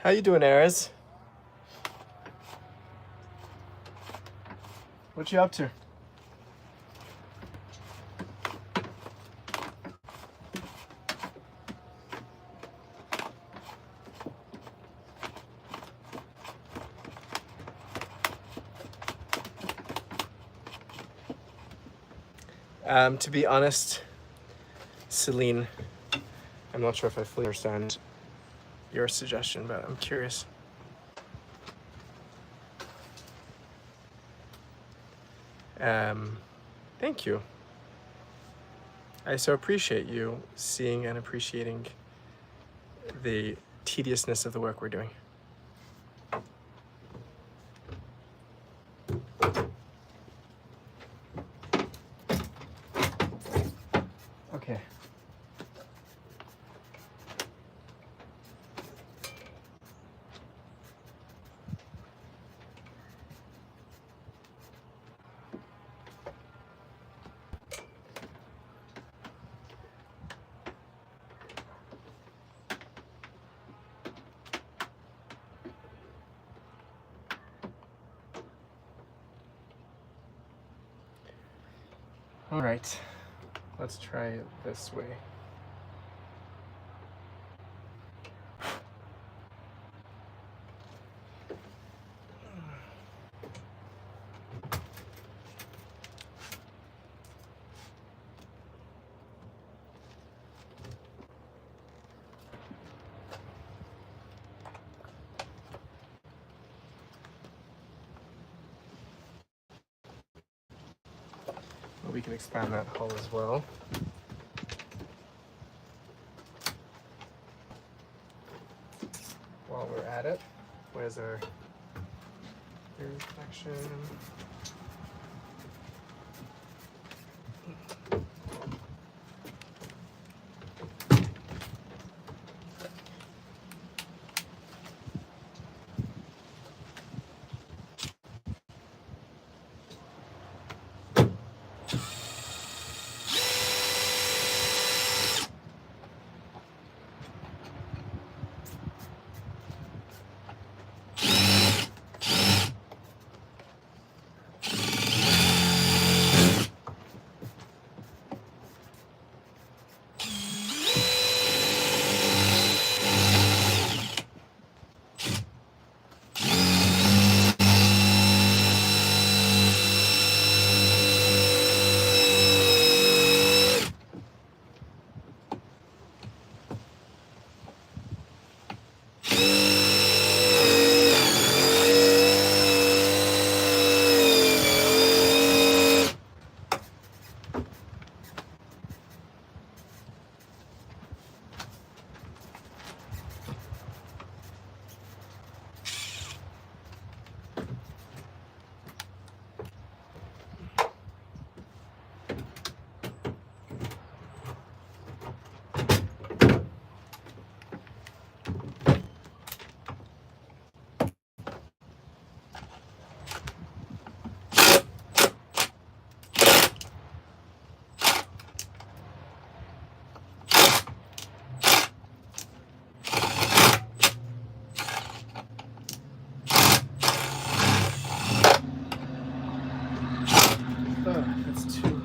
How you doing, Erez? What you up to? To be honest, Celine, I'm not sure if I fully understand your suggestion, but I'm curious. Thank you. I so appreciate you seeing and appreciating the tediousness of the work we're doing. Okay. All right, let's try it this way. we can expand that hull as well. While we're at it, where's our air reflection? That's two.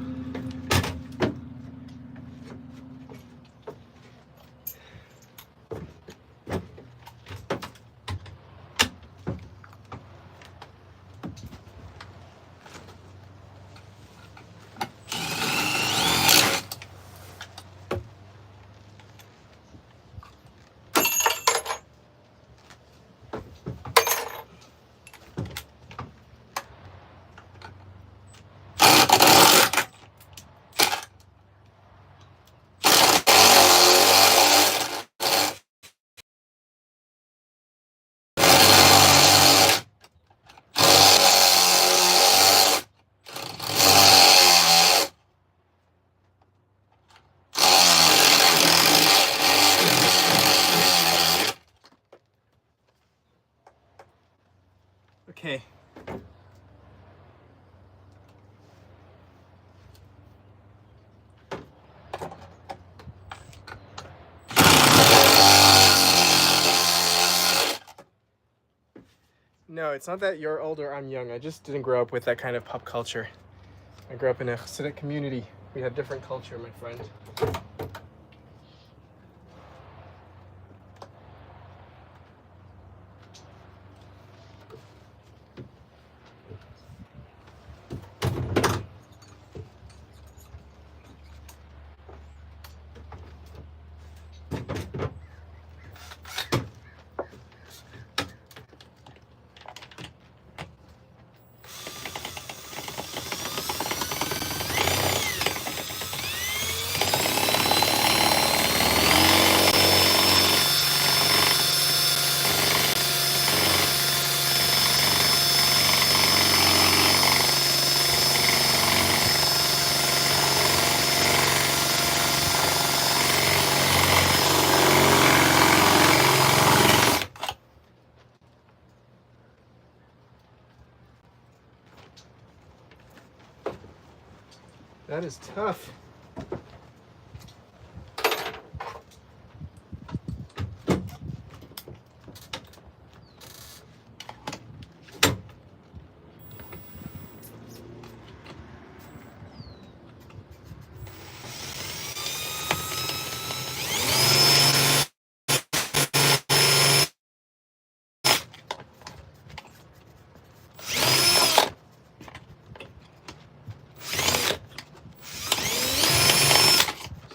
Okay. No, it's not that you're old or I'm young. I just didn't grow up with that kind of pop culture. I grew up in a Hasidic community. We have different culture, my friend. That is tough.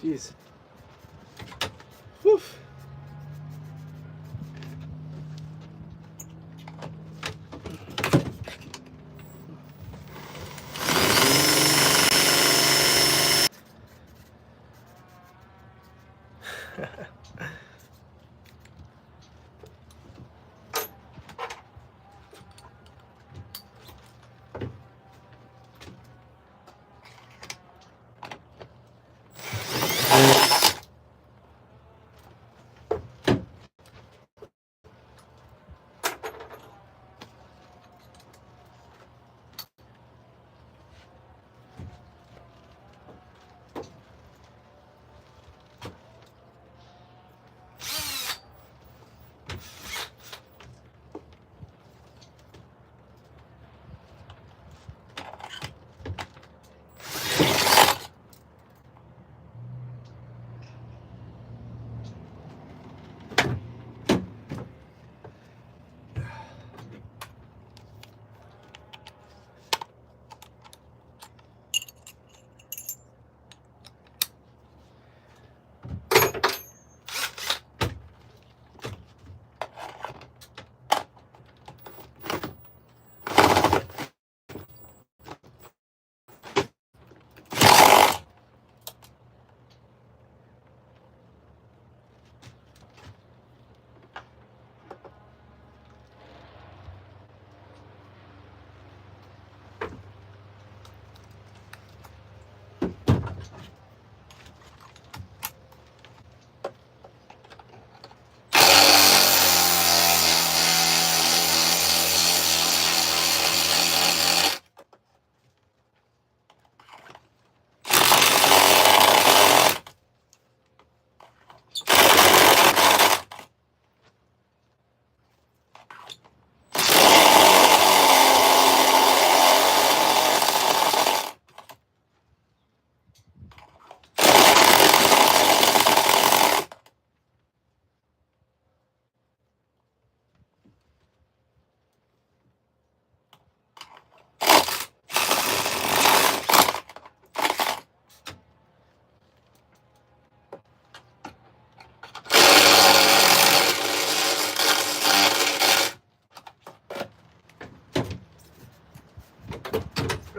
Jeez. Whew.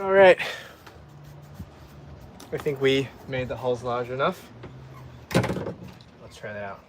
All right. I think we made the holes large enough. Let's try that out.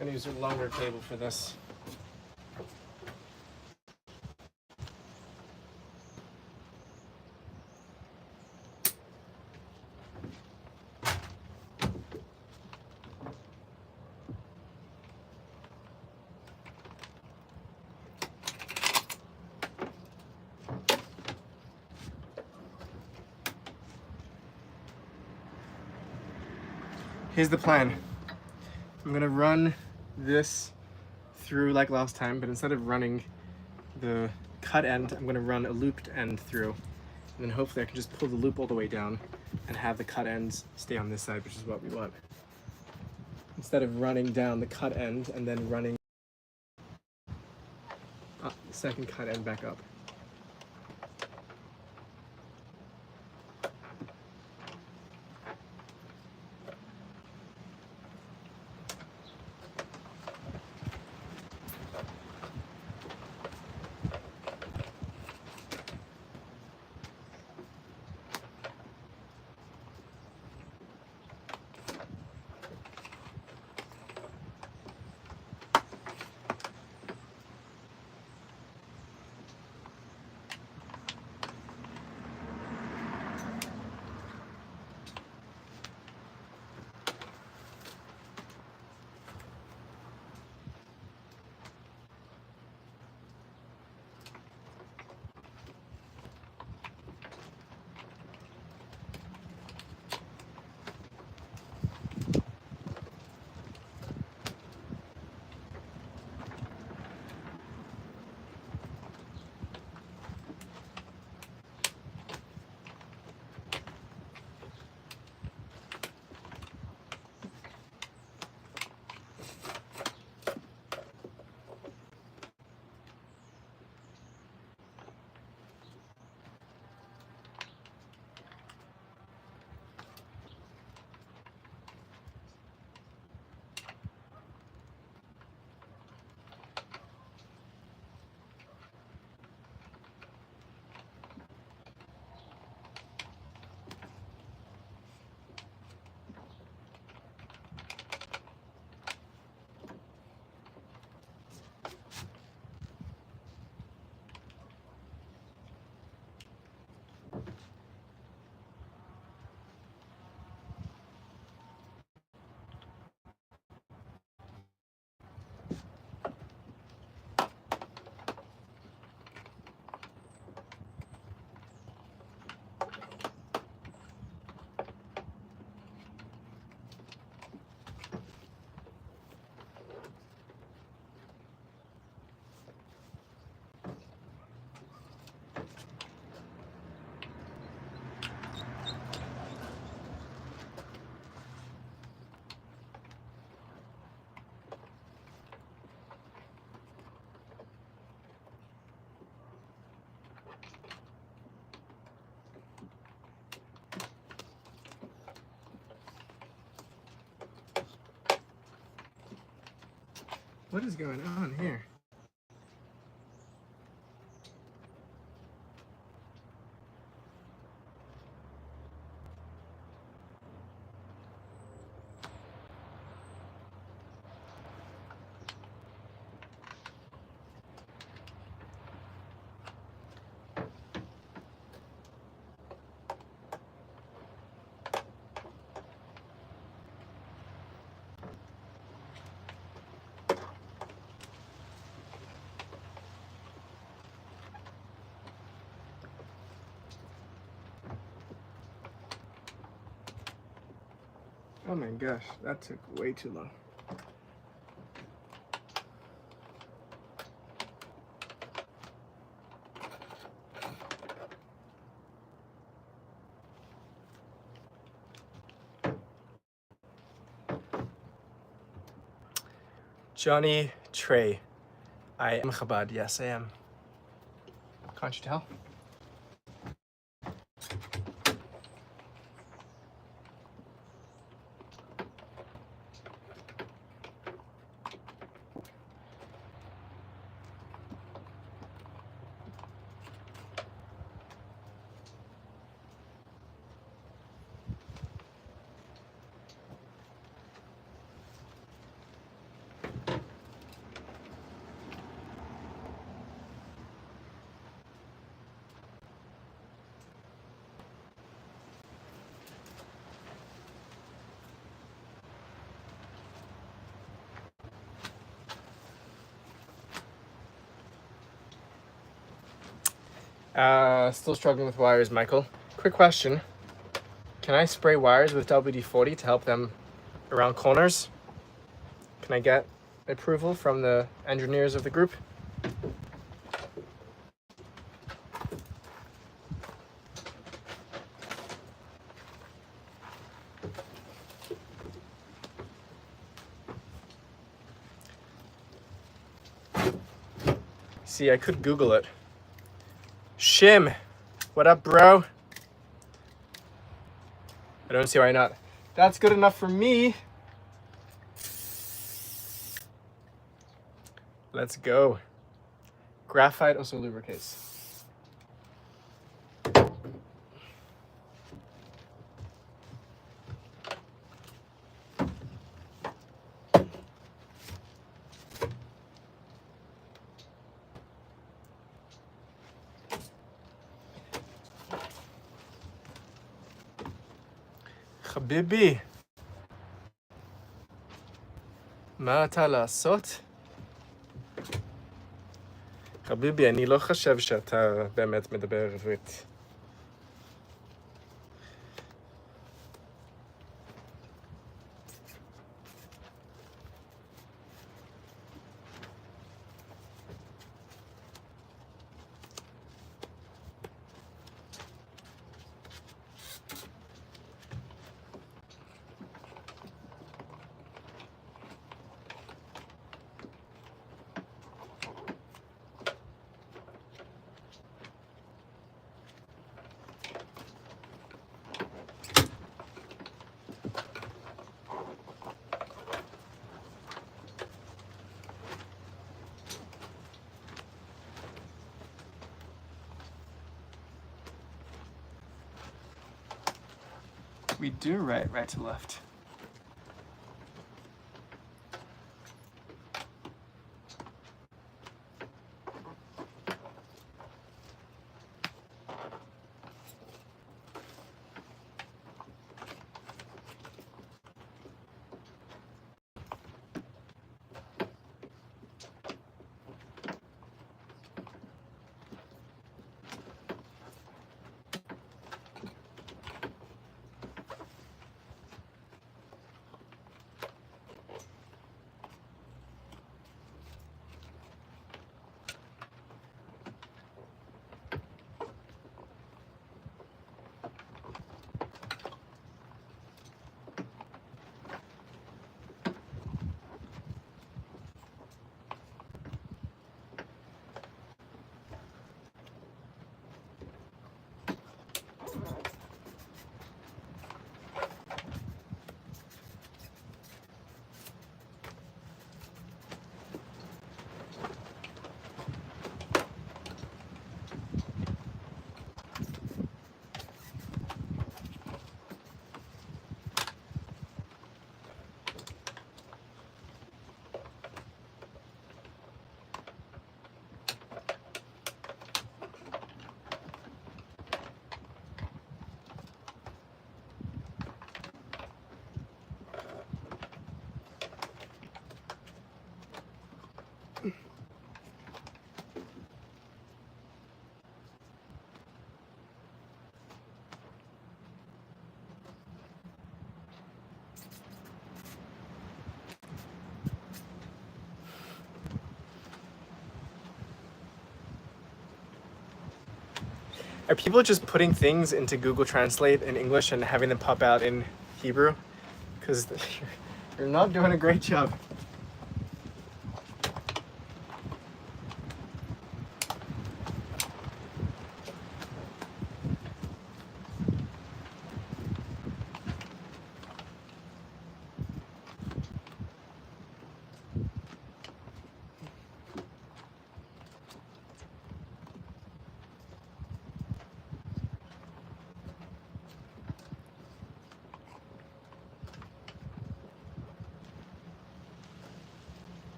gonna use a longer cable for this. Here's the plan. I'm gonna run this through like last time, but instead of running the cut end, I'm gonna run a looped end through. And then hopefully I can just pull the loop all the way down and have the cut ends stay on this side, which is what we want. Instead of running down the cut end and then running the second cut end back up. What is going on here? Oh my gosh, that took way too long. Johnny Trey. I am Chabad. Yes, I am. Can't you tell? Still struggling with wires, Michael. Quick question. Can I spray wires with WD-40 to help them around corners? Can I get approval from the engineers of the group? See, I could Google it. Shim, what up, bro? I don't see why not. That's good enough for me. Let's go. Graphite also lubricates. חביבי, מה אתה לעשות? חביבי, אני לא חושב שאתה באמת מדבר עברית. We do right to left. Are people just putting things into Google Translate in English and having them pop out in Hebrew? Because you're not doing a great job.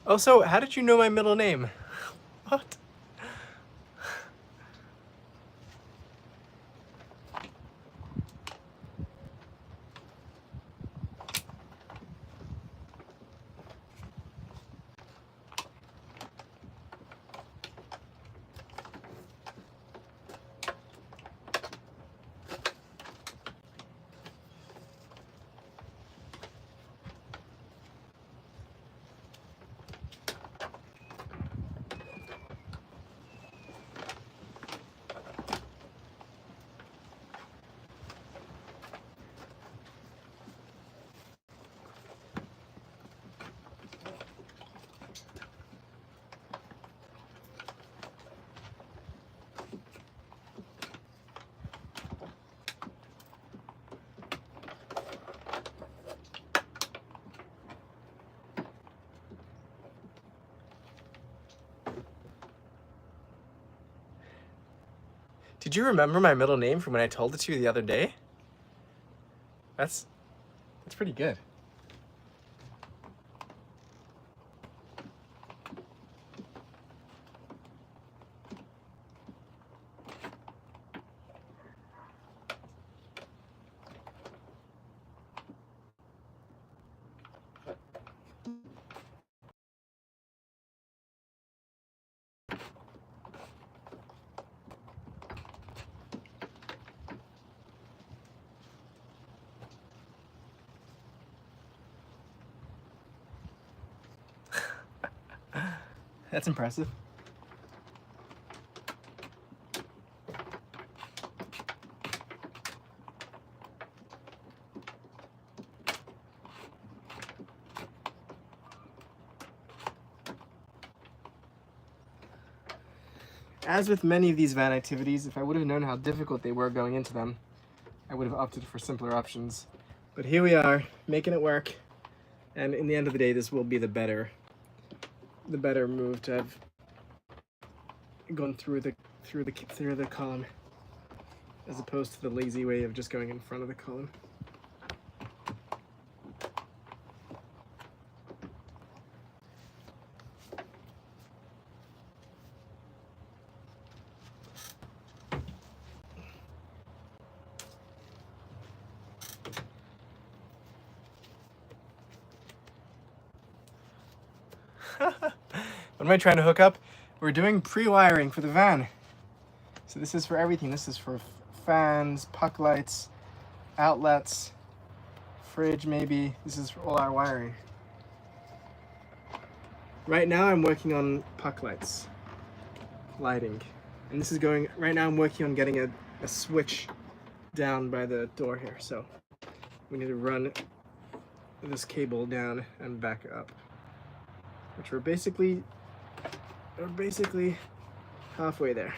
Also, how did you know my middle name? What? Did you remember my middle name from when I told it to you the other day? That's pretty good. That's impressive. As with many of these van activities, if I would have known how difficult they were going into them, I would have opted for simpler options. But here we are, making it work. And in the end of the day, this will be the better move to have gone through the column, as opposed to the lazy way of just going in front of the column. What am I trying to hook up? We're doing pre-wiring for the van. So this is for everything. This is for fans, puck lights, outlets, fridge maybe. This is for all our wiring. Right now I'm working on puck lights, lighting. And this is going, right now I'm working on getting a switch down by the door here. So we need to run this cable down and back up, which we're basically halfway there.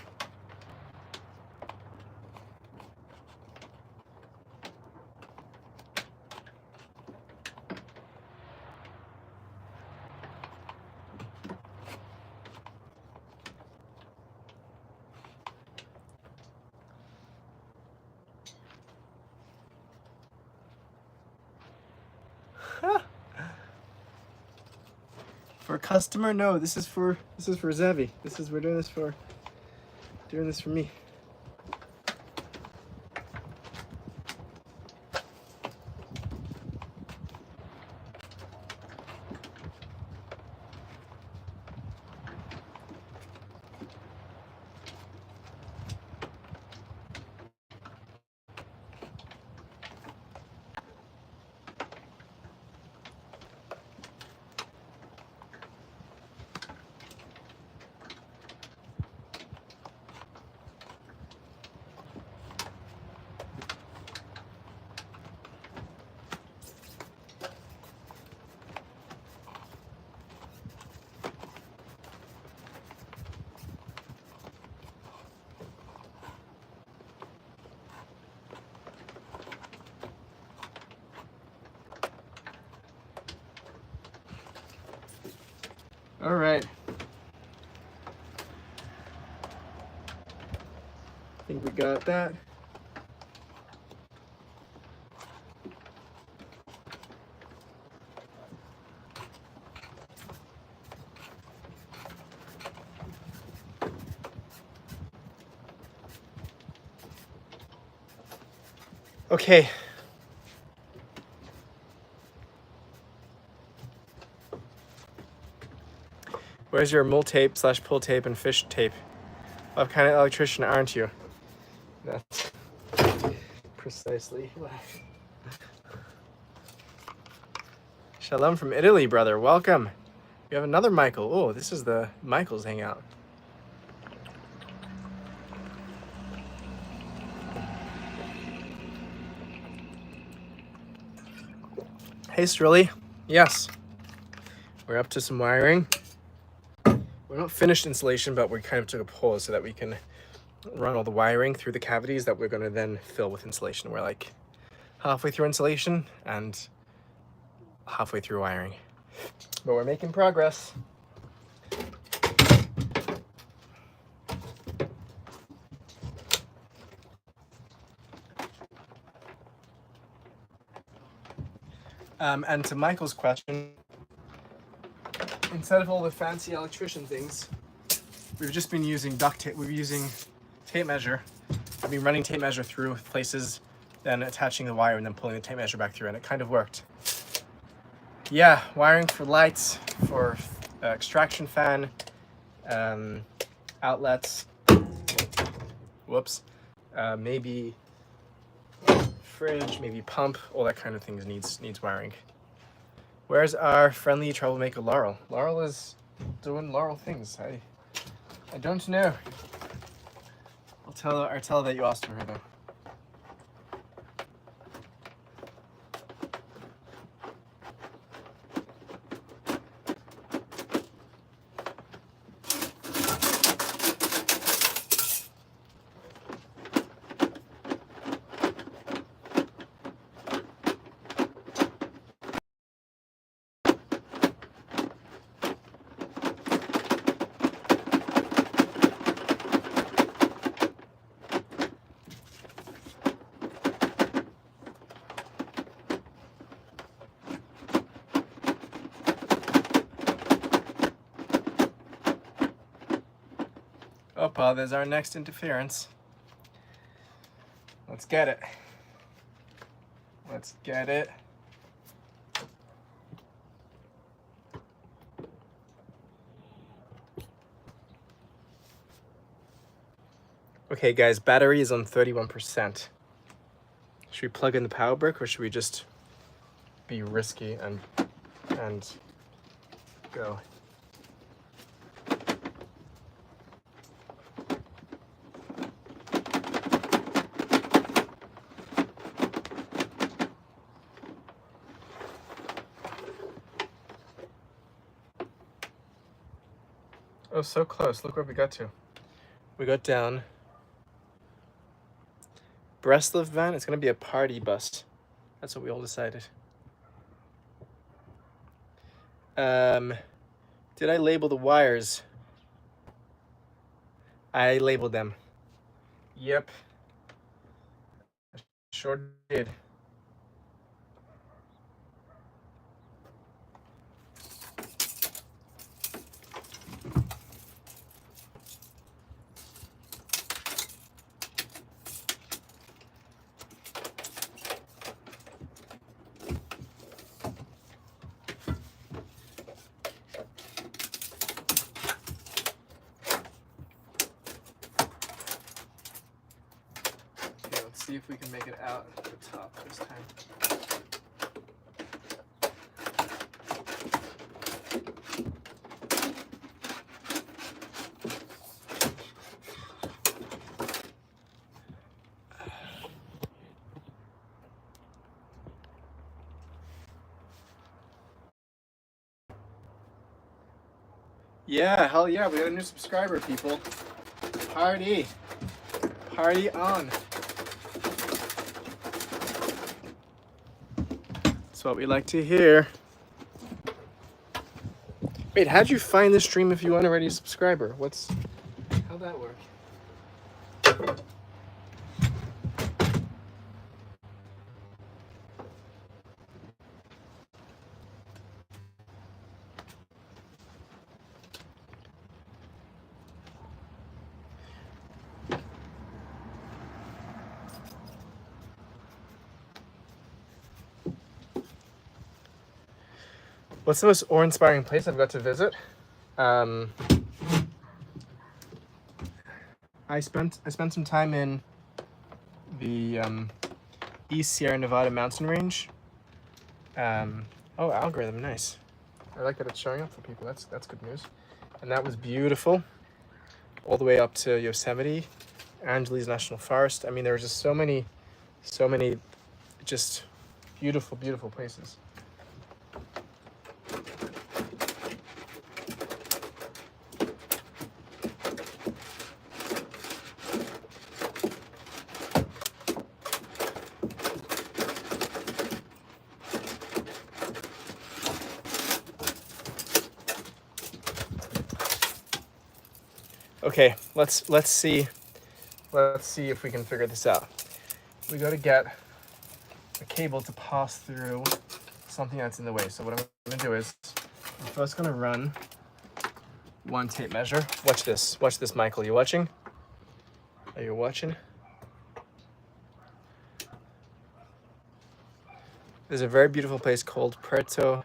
For a customer, no. This is for Zevi. We're doing this for me. All right. I think we got that. Okay. Where's your mull tape / pull tape and fish tape? What kind of electrician aren't you? That's precisely what. Shalom from Italy, brother. Welcome. We have another Michael. Oh, this is the Michael's hangout. Hey, Strilly. Yes. We're up to some wiring. We're not finished installation, but we kind of took a pause so that we can run all the wiring through the cavities that we're going to then fill with insulation. We're like halfway through insulation and halfway through wiring, but we're making progress. And to Michael's question, instead of all the fancy electrician things, we've just been using duct tape. We're using tape measure. I've been running tape measure through places, then attaching the wire and then pulling the tape measure back through, and it kind of worked. Yeah, wiring for lights, for extraction fan, outlets, whoops, maybe fridge, maybe pump, all that kind of things needs wiring. Where's our friendly troublemaker Laurel? Laurel is doing Laurel things. I don't know. I'll tell her that you asked for her though. Opa, there's our next interference. Let's get it. Let's get it. Okay guys, battery is on 31%. Should we plug in the power brick or should we just be risky and go? Oh, so close. Look where we got to. We got down. Breslov van, it's going to be a party bus. That's what we all decided. Did I label the wires? I labeled them. Yep. Sure did. See if we can make it out at the top this time. Yeah, hell yeah, we got a new subscriber, people. Party. Party on. That's what we like to hear. Wait, how'd you find this stream if you weren't already a subscriber? How'd that work? What's the most awe-inspiring place I've got to visit? I spent some time in the East Sierra Nevada mountain range. Oh, algorithm, nice. I like that it's showing up for people. That's good news. And that was beautiful. All the way up to Yosemite, Angeles National Forest. I mean, there were just so many just beautiful, beautiful places. Okay, let's see if we can figure this out. We got to get a cable to pass through something that's in the way. So what I'm gonna do is, I'm first gonna run one tape measure. Watch this, Michael, you watching? Are you watching? There's a very beautiful place called Puerto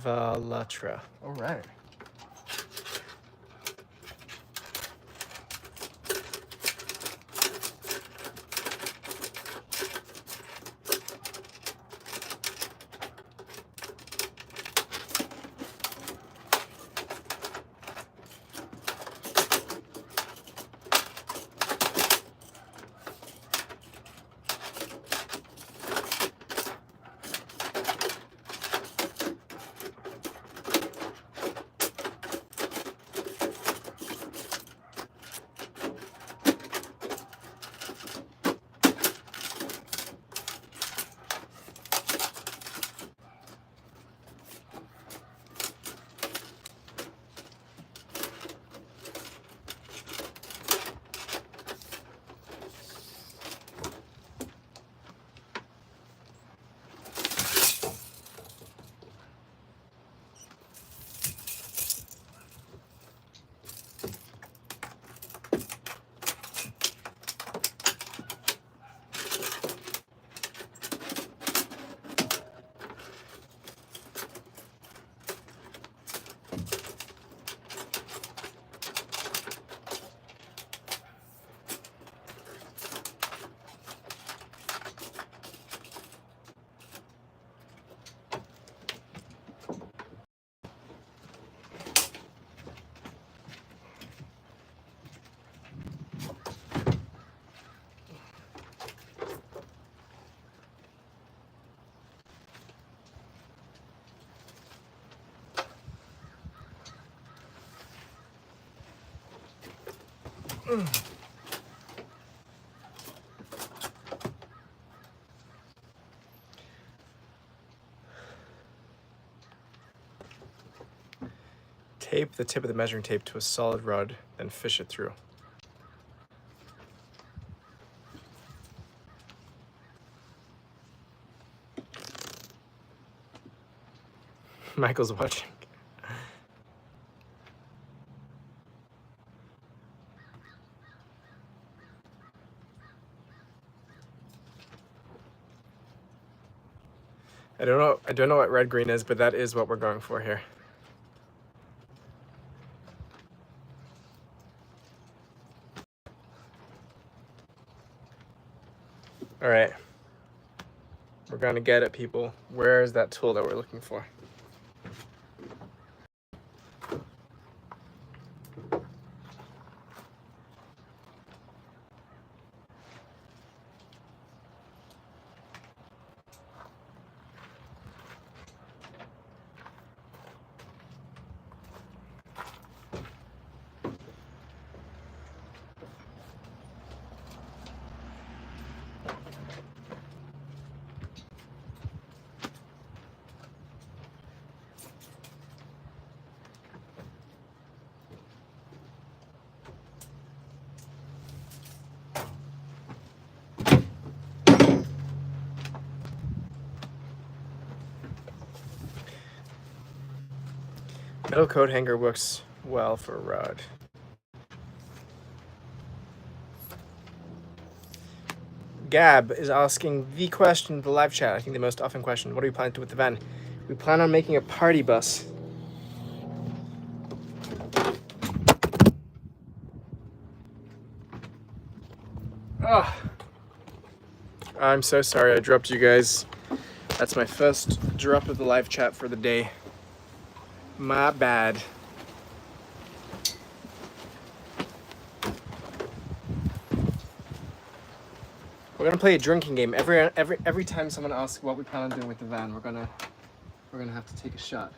Vallarta. All right. Tape the tip of the measuring tape to a solid rod, then fish it through. Michael's watching. I don't know what red green is, but that is what we're going for here. All right. We're gonna get it, people. Where is that tool that we're looking for? Metal coat hanger works well for a rod. Gab is asking the question, the live chat, I think the most often question. What do we plan to do with the van? We plan on making a party bus. Oh, I'm so sorry I dropped you guys. That's my first drop of the live chat for the day. My bad. We're gonna play a drinking game. Every time someone asks what we plan on doing with the van, we're gonna have to take a shot.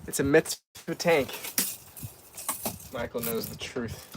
It's a mitzvah tank. Michael knows the truth.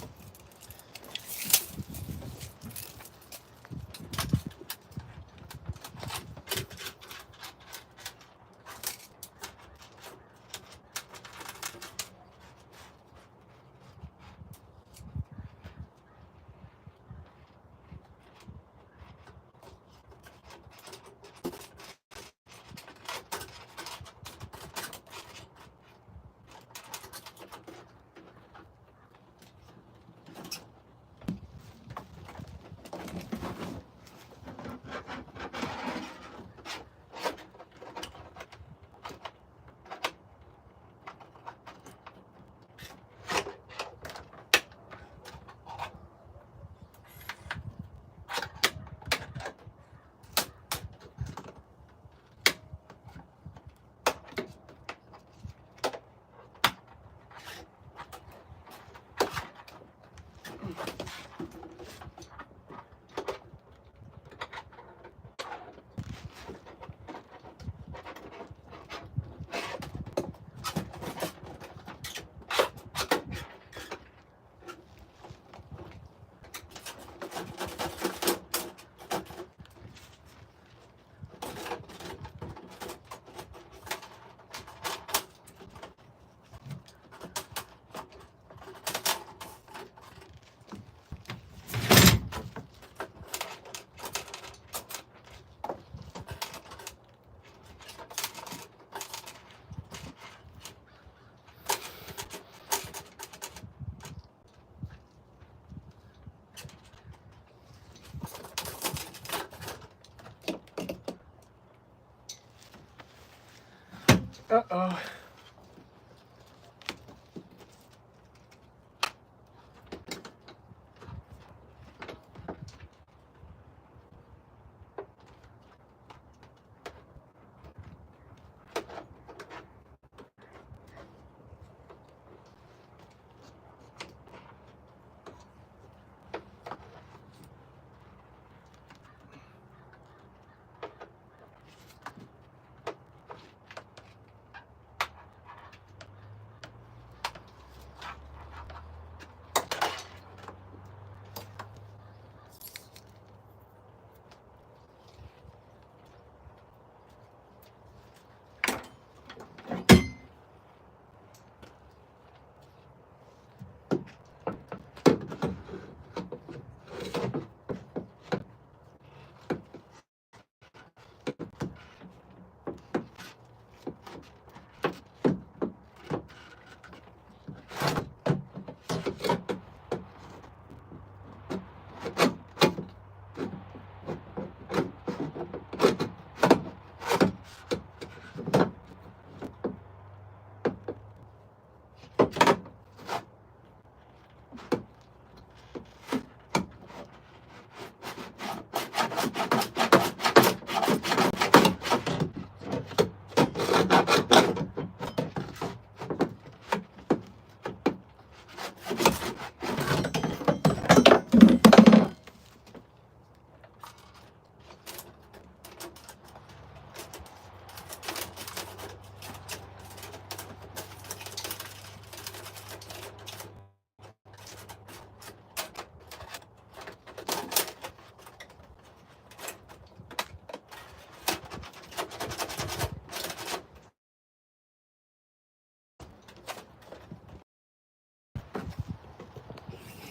Uh-oh.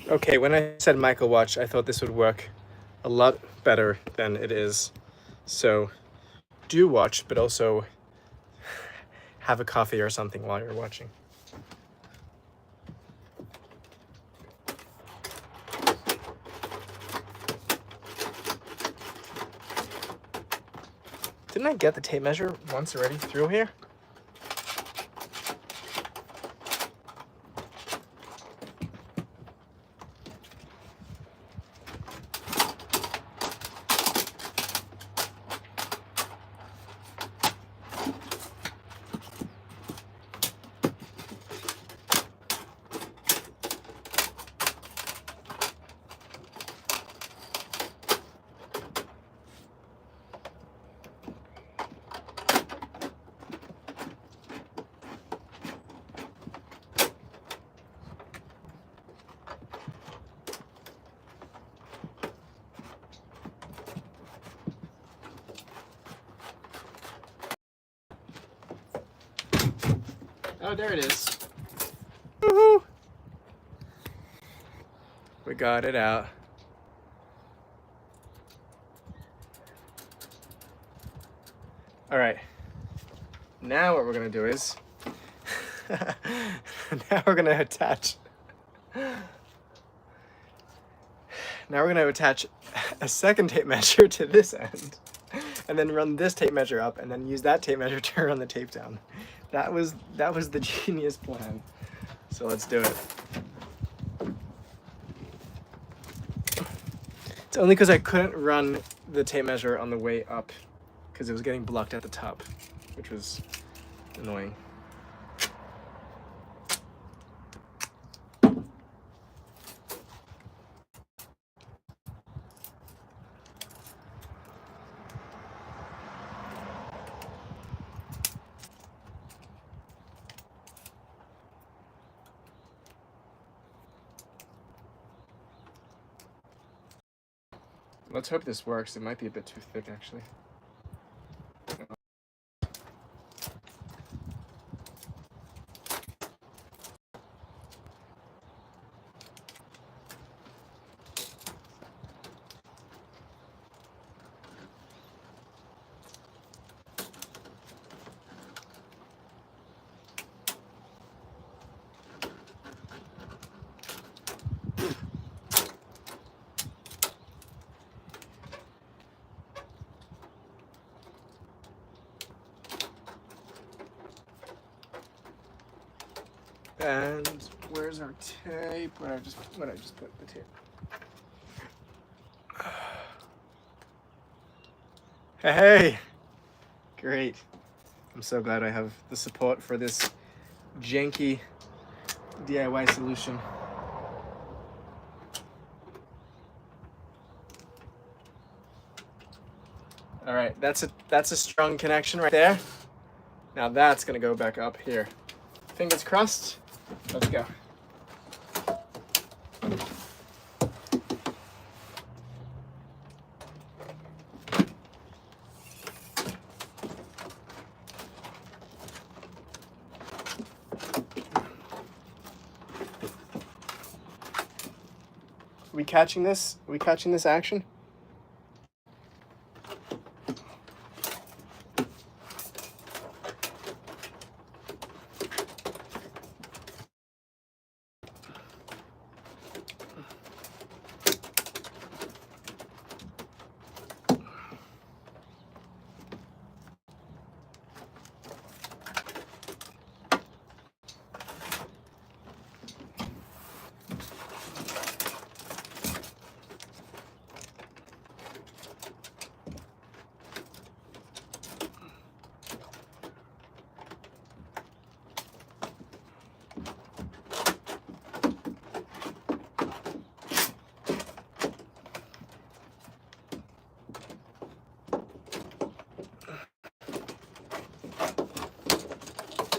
Okay, when I said Michael watch, I thought this would work a lot better than it is. So do watch, but also have a coffee or something while you're watching. Didn't I get the tape measure once already through here? Oh, there it is. Woohoo! We got it out. All right. Now what we're gonna do is, now we're gonna attach. Now we're gonna attach a second tape measure to this end, and then run this tape measure up, and then use that tape measure to run the tape down. That was the genius plan. So let's do it. It's only because I couldn't run the tape measure on the way up, because it was getting blocked at the top, which was annoying. Let's hope this works. It might be a bit too thick, actually. And where's our tape? Where I just put the tape? Hey, great. I'm so glad I have the support for this janky DIY solution. All right, that's a strong connection right there. Now that's gonna go back up here. Fingers crossed. Let's go. Are we catching this? Are we catching this action?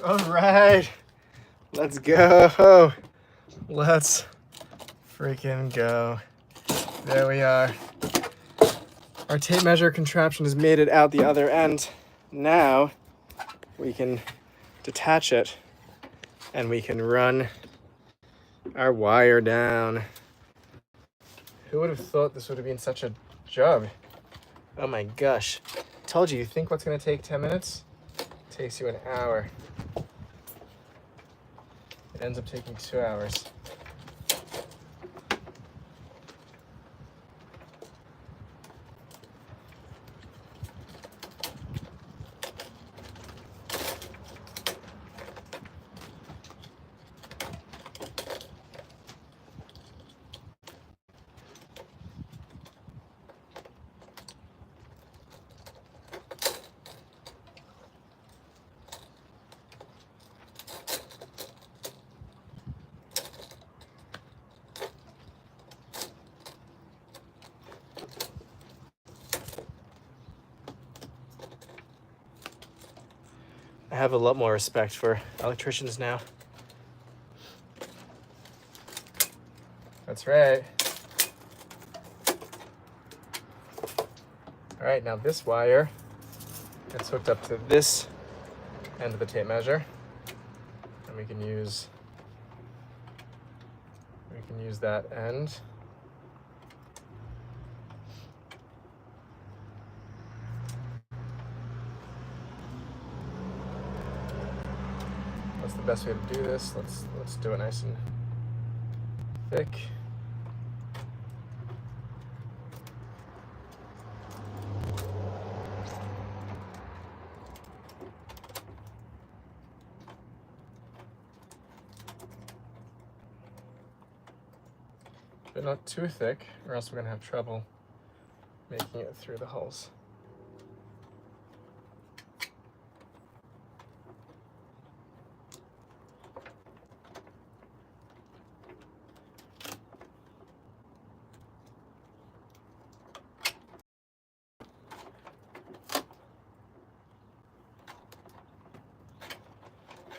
All right, let's go. Let's freaking go. There we are. Our tape measure contraption has made it out the other end. Now we can detach it and we can run our wire down. Who would have thought this would have been such a job? Oh my gosh. Told you, think what's gonna take 10 minutes? Takes you an hour. It ends up taking 2 hours. I have a lot more respect for electricians now. That's right. All right, now this wire gets hooked up to this end of the tape measure. we can use that end. What's the best way to do this? Let's do it nice and thick. But not too thick, or else we're gonna have trouble making it through the holes.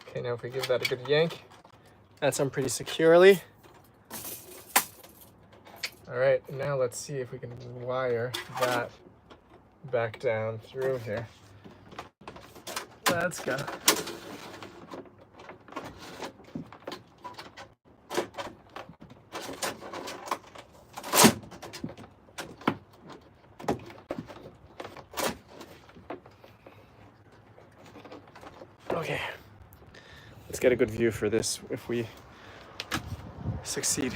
Okay, now if we give that a good yank, that's on pretty securely. All right, now let's see if we can wire that back down through here. Let's go. Okay, let's get a good view for this if we succeed.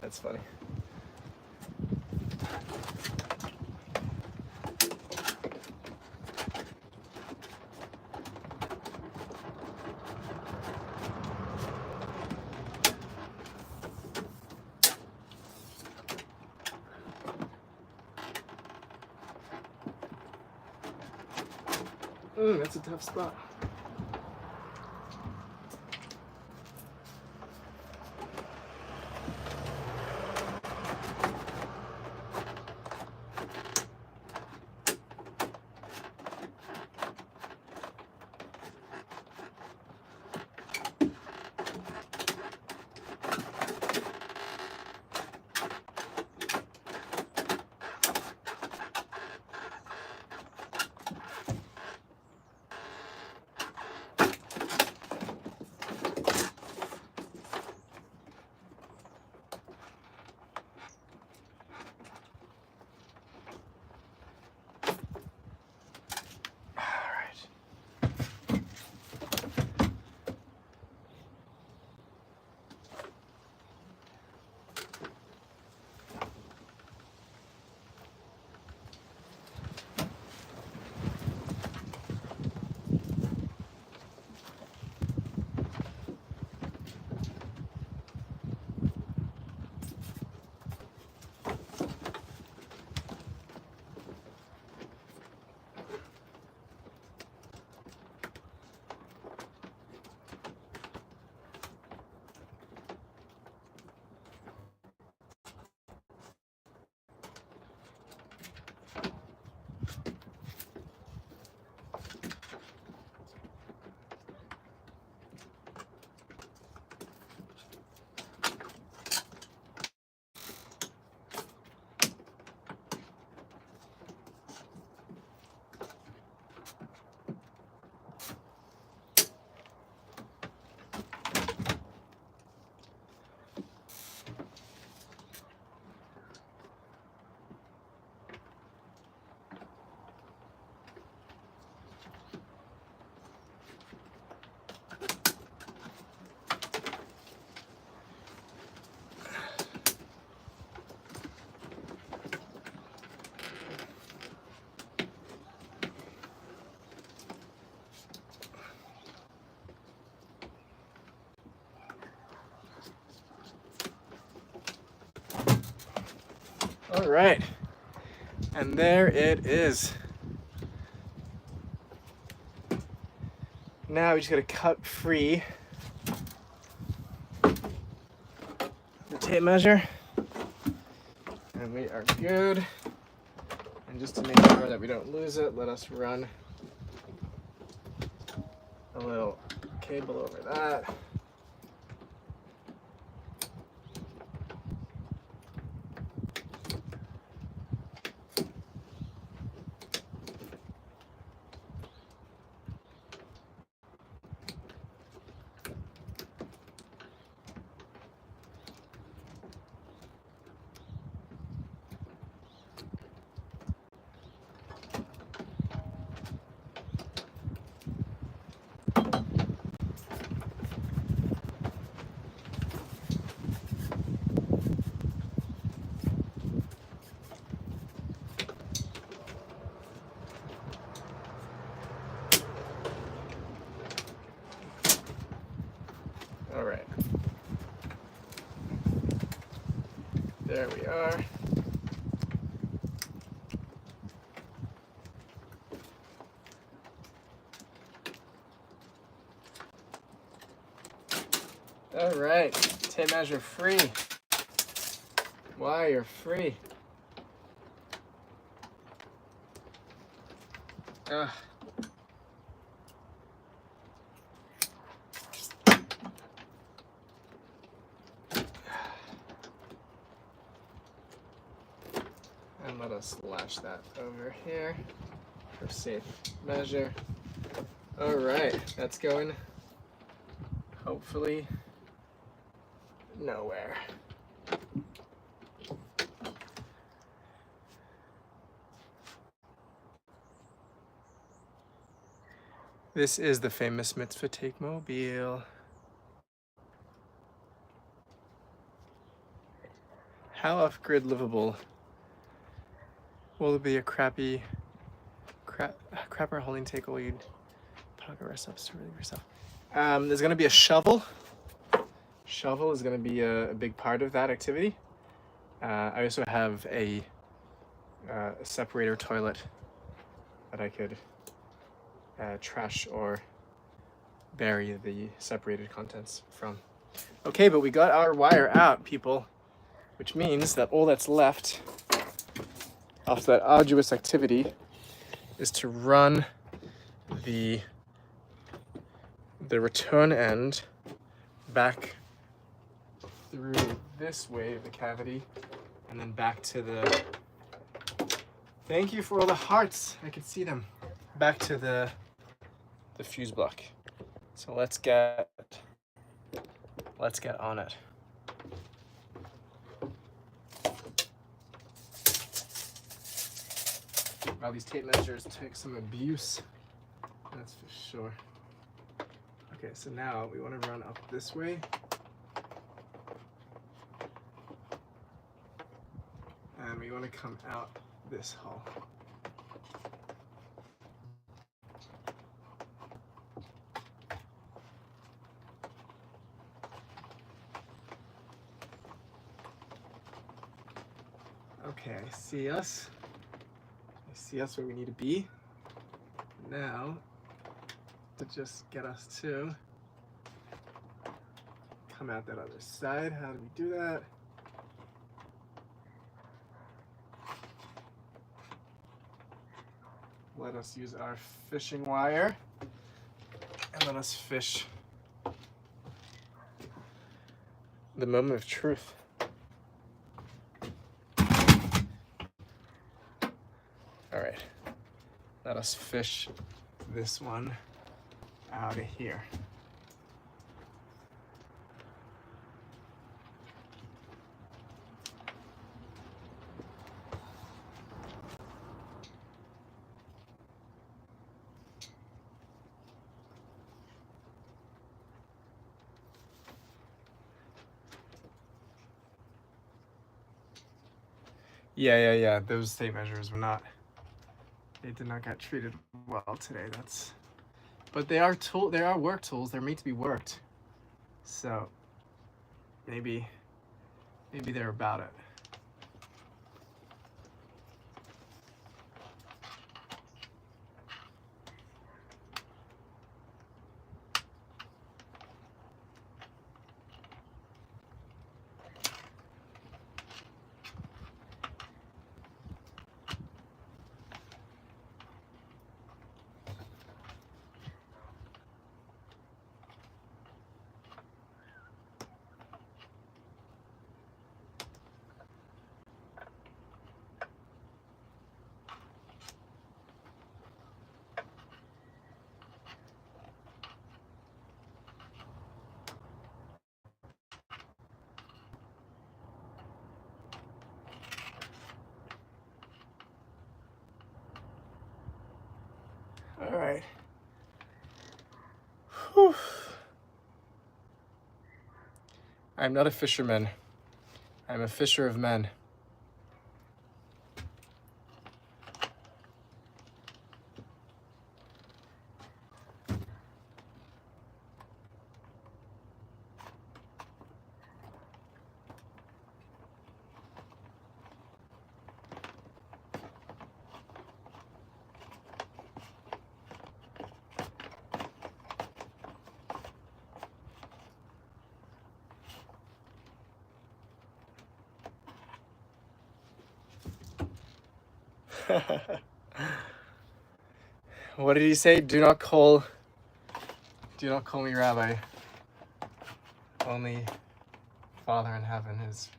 That's funny. That's a tough spot. All right, and there it is. Now we just gotta cut free the tape measure, and we are good. And just to make sure that we don't lose it, let us run a little cable over that. There we are. All right, tape measure free. Wire free. Ugh. And let us latch that over here for safe measure. All right, that's going hopefully nowhere. This is the famous mitzvah take mobile. How off-grid livable will it be? A crapper holding take all you'd pocket rest ups to relieve yourself. There's going to be a shovel. Shovel is going to be a big part of that activity. I also have a separator toilet that I could trash or bury the separated contents from. Okay, but we got our wire out, people, which means that all that's left after that arduous activity is to run the return end back through this way of the cavity and then back to the, thank you for all the hearts, I can see them, back to the fuse block. So let's get on it. Wow, these tape measures take some abuse, that's for sure. Okay, so now we want to run up this way. And we want to come out this hole. Okay, I see us. I see us where we need to be. Now, to just get us to come out that other side. How do we do that? Let us use our fishing wire and let us fish the moment of truth. All right, let us fish this one out of here. Yeah. Those tape measures were not, they did not get treated well today. But they are work tools. They're made to be worked. So maybe they're about it. All right. Whew. I'm not a fisherman. I'm a fisher of men. What did he say? Do not call me Rabbi. Only Father in heaven is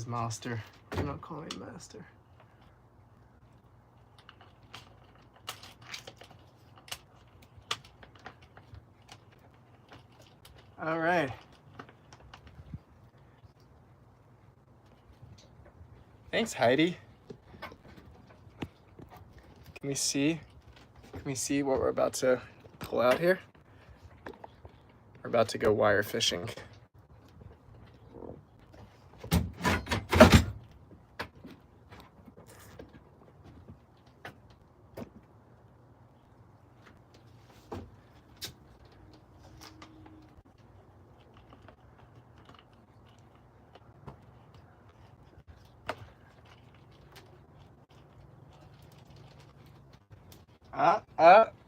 master. Do not call me master. All right. Thanks, Heidi. Can we see what we're about to pull out here? We're about to go wire fishing.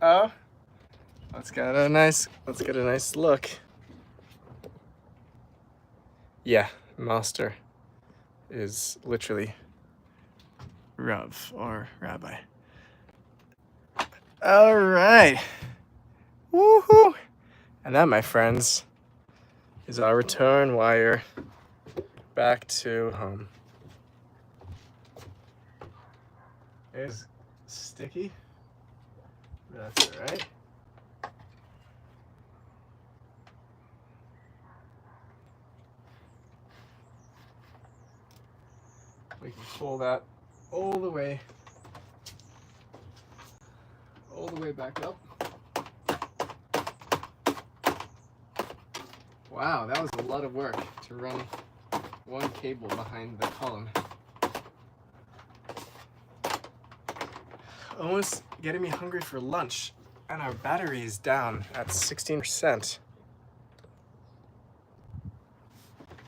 Oh. Let's get a nice look. Yeah, master is literally Rav or Rabbi. All right. Woohoo! And that, my friends, is our return wire back to home. It's sticky. That's all right. We can pull that all the way back up. Wow, that was a lot of work to run one cable behind the column. Almost getting me hungry for lunch, and our battery is down at 16%.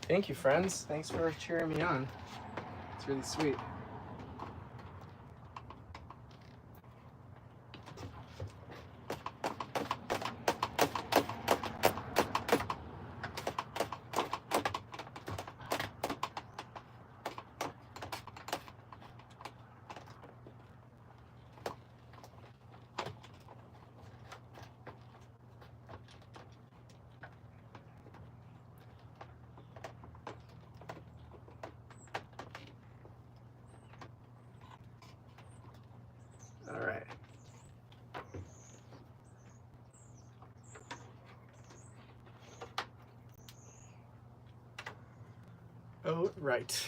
Thank you, friends. Thanks for cheering me on. It's really sweet. All right. Oh, right.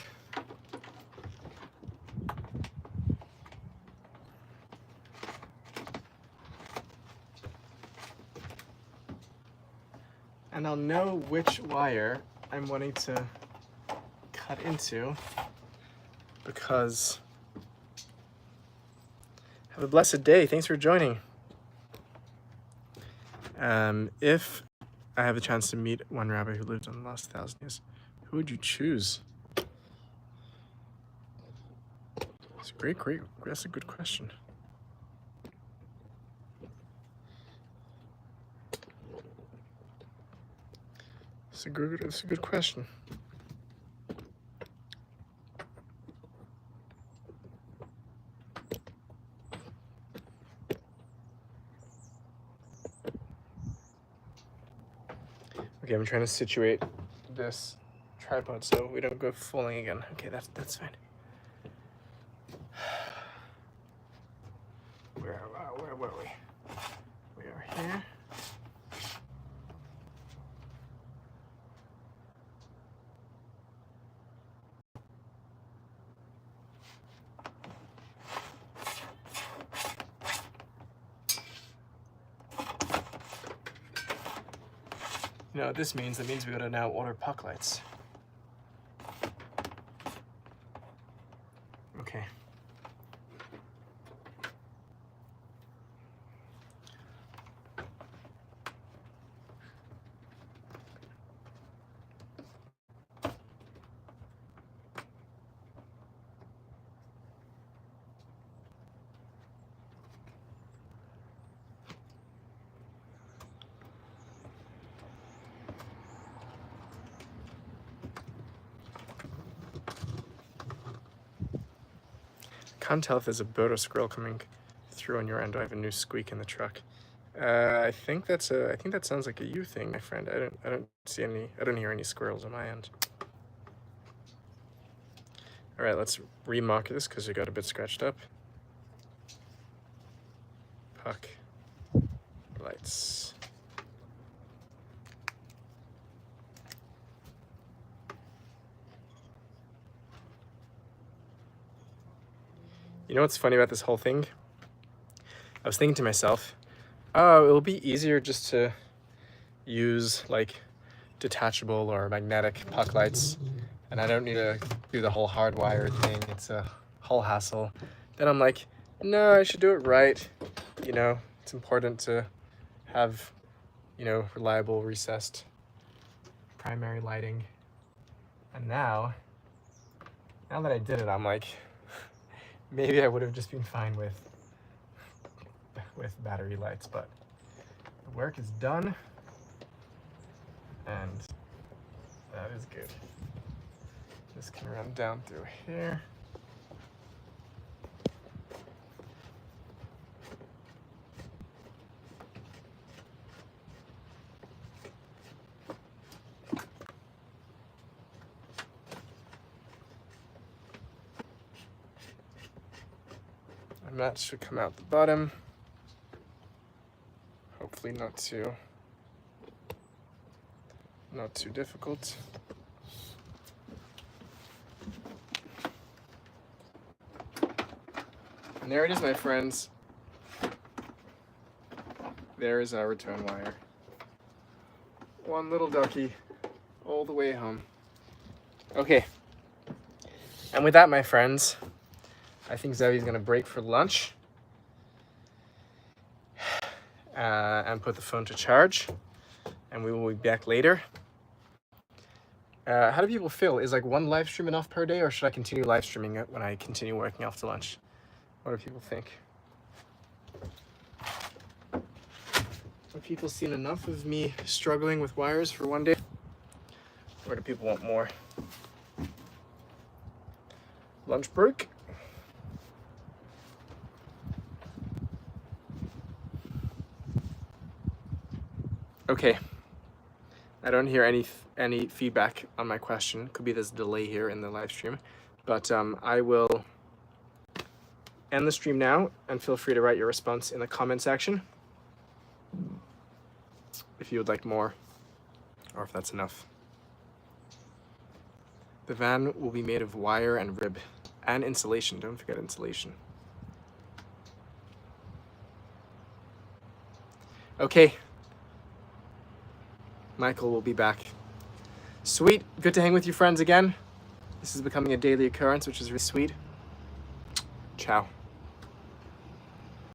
And I'll know which wire I'm wanting to cut into because have a blessed day. Thanks for joining. If I have the chance to meet one rabbi who lived on the last 1,000 years, who would you choose? It's a great. That's a good question. It's a good question. Okay, I'm trying to situate this tripod so we don't go falling again. Okay, that's fine. Where were we? We are here. You know what this means? That means we gotta now order puck lights. Okay. can't tell if there's a bird or squirrel coming through on your end. Do I have a new squeak in the truck? I think that sounds like a you thing, my friend. I don't hear any squirrels on my end. All right, let's remark this because it got a bit scratched up. Puck lights. You know what's funny about this whole thing? I was thinking to myself, oh, it'll be easier just to use like detachable or magnetic puck lights, and I don't need to do the whole hardwire thing. It's a whole hassle. Then I'm like, no, I should do it right. You know, it's important to have, you know, reliable recessed primary lighting. And now that I did it, I'm like, maybe I would have just been fine with battery lights, but the work is done, and that is good. This can run down through here. And that should come out the bottom. Hopefully not too difficult. And there it is, my friends. There is our return wire. One little ducky all the way home. Okay. And with that, my friends, I think Zevi's gonna break for lunch and put the phone to charge, and we will be back later. How do people feel? Is like one live stream enough per day, or should I continue live streaming it when I continue working after lunch? What do people think? Have people seen enough of me struggling with wires for one day? Or do people want more? Lunch break. Okay. I don't hear any feedback on my question. Could be this delay here in the live stream, but I will end the stream now, and feel free to write your response in the comment section if you would like more, or if that's enough. The van will be made of wire and rib, and insulation. Don't forget insulation. Okay. Michael will be back. Sweet. Good to hang with you friends again. This is becoming a daily occurrence, which is really sweet. Ciao.